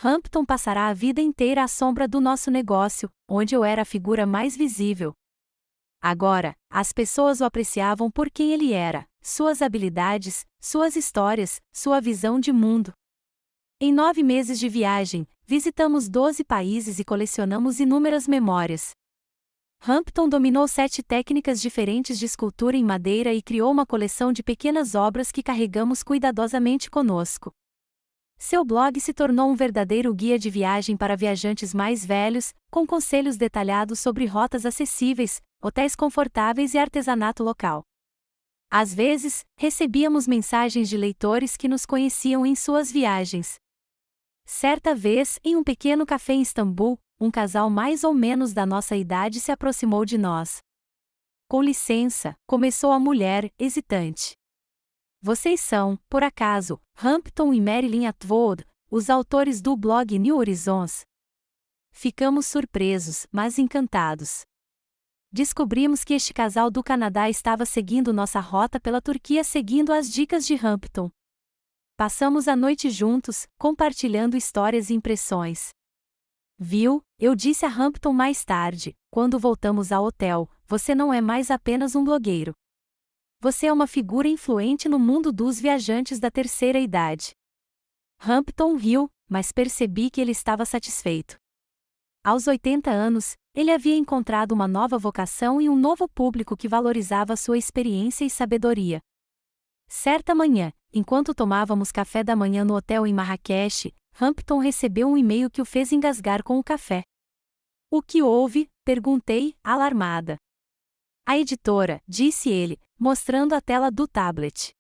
Hampton passará a vida inteira à sombra do nosso negócio, onde eu era a figura mais visível. Agora, as pessoas o apreciavam por quem ele era, suas habilidades, suas histórias, sua visão de mundo. Em 9 meses de viagem, visitamos 12 países e colecionamos inúmeras memórias. Hampton dominou 7 técnicas diferentes de escultura em madeira e criou uma coleção de pequenas obras que carregamos cuidadosamente conosco. Seu blog se tornou um verdadeiro guia de viagem para viajantes mais velhos, com conselhos detalhados sobre rotas acessíveis, hotéis confortáveis e artesanato local. Às vezes, recebíamos mensagens de leitores que nos conheciam em suas viagens. Certa vez, em um pequeno café em Istambul, um casal mais ou menos da nossa idade se aproximou de nós. Com licença, começou a mulher, hesitante. Vocês são, por acaso, Hampton e Marilyn Atwood, os autores do blog New Horizons? Ficamos surpresos, mas encantados. Descobrimos que este casal do Canadá estava seguindo nossa rota pela Turquia seguindo as dicas de Hampton. Passamos a noite juntos, compartilhando histórias e impressões. Viu, eu disse a Hampton mais tarde, quando voltamos ao hotel, você não é mais apenas um blogueiro. Você é uma figura influente no mundo dos viajantes da terceira idade. Hampton riu, mas percebi que ele estava satisfeito. Aos 80 anos, ele havia encontrado uma nova vocação e um novo público que valorizava sua experiência e sabedoria. Certa manhã, enquanto tomávamos café da manhã no hotel em Marrakech, Hampton recebeu um e-mail que o fez engasgar com o café. O que houve? Perguntei, alarmada. A editora, disse ele, mostrando a tela do tablet.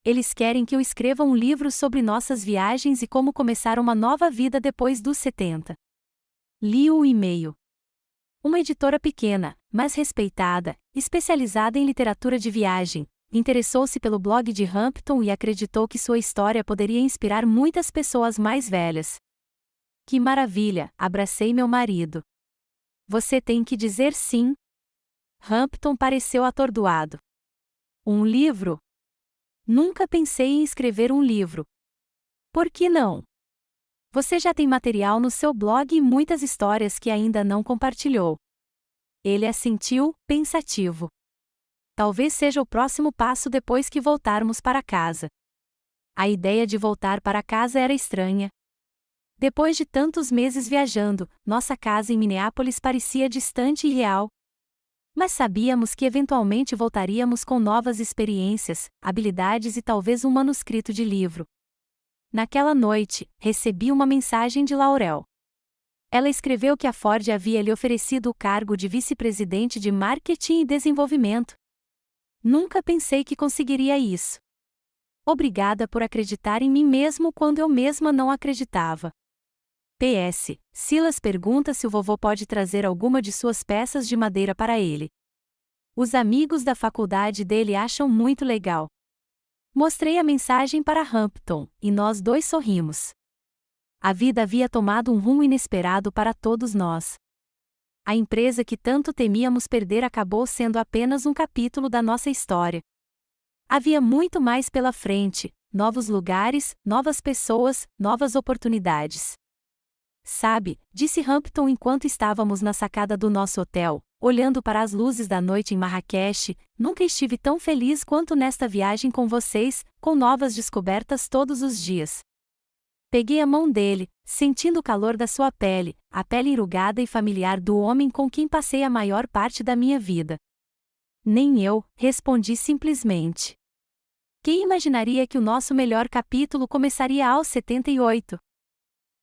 Eles querem que eu escreva um livro sobre nossas viagens e como começar uma nova vida depois dos 70. Li o e-mail. Uma editora pequena, mas respeitada, especializada em literatura de viagem, interessou-se pelo blog de Hampton e acreditou que sua história poderia inspirar muitas pessoas mais velhas. Que maravilha, abracei meu marido. Você tem que dizer sim. Hampton pareceu atordoado. Um livro? Nunca pensei em escrever um livro. Por que não? Você já tem material no seu blog e muitas histórias que ainda não compartilhou. Ele assentiu, pensativo. Talvez seja o próximo passo depois que voltarmos para casa. A ideia de voltar para casa era estranha. Depois de tantos meses viajando, nossa casa em Minneapolis parecia distante e real. Mas sabíamos que eventualmente voltaríamos com novas experiências, habilidades e talvez um manuscrito de livro. Naquela noite, recebi uma mensagem de Laurel. Ela escreveu que a Ford havia lhe oferecido o cargo de vice-presidente de marketing e desenvolvimento. Nunca pensei que conseguiria isso. Obrigada por acreditar em mim mesmo quando eu mesma não acreditava. PS. Silas pergunta se o vovô pode trazer alguma de suas peças de madeira para ele. Os amigos da faculdade dele acham muito legal. Mostrei a mensagem para Hampton, e nós dois sorrimos. A vida havia tomado um rumo inesperado para todos nós. A empresa que tanto temíamos perder acabou sendo apenas um capítulo da nossa história. Havia muito mais pela frente, novos lugares, novas pessoas, novas oportunidades. Sabe, disse Hampton enquanto estávamos na sacada do nosso hotel, olhando para as luzes da noite em Marrakech, nunca estive tão feliz quanto nesta viagem com vocês, com novas descobertas todos os dias. Peguei a mão dele, sentindo o calor da sua pele, a pele enrugada e familiar do homem com quem passei a maior parte da minha vida. Nem eu, respondi simplesmente. Quem imaginaria que o nosso melhor capítulo começaria aos 78?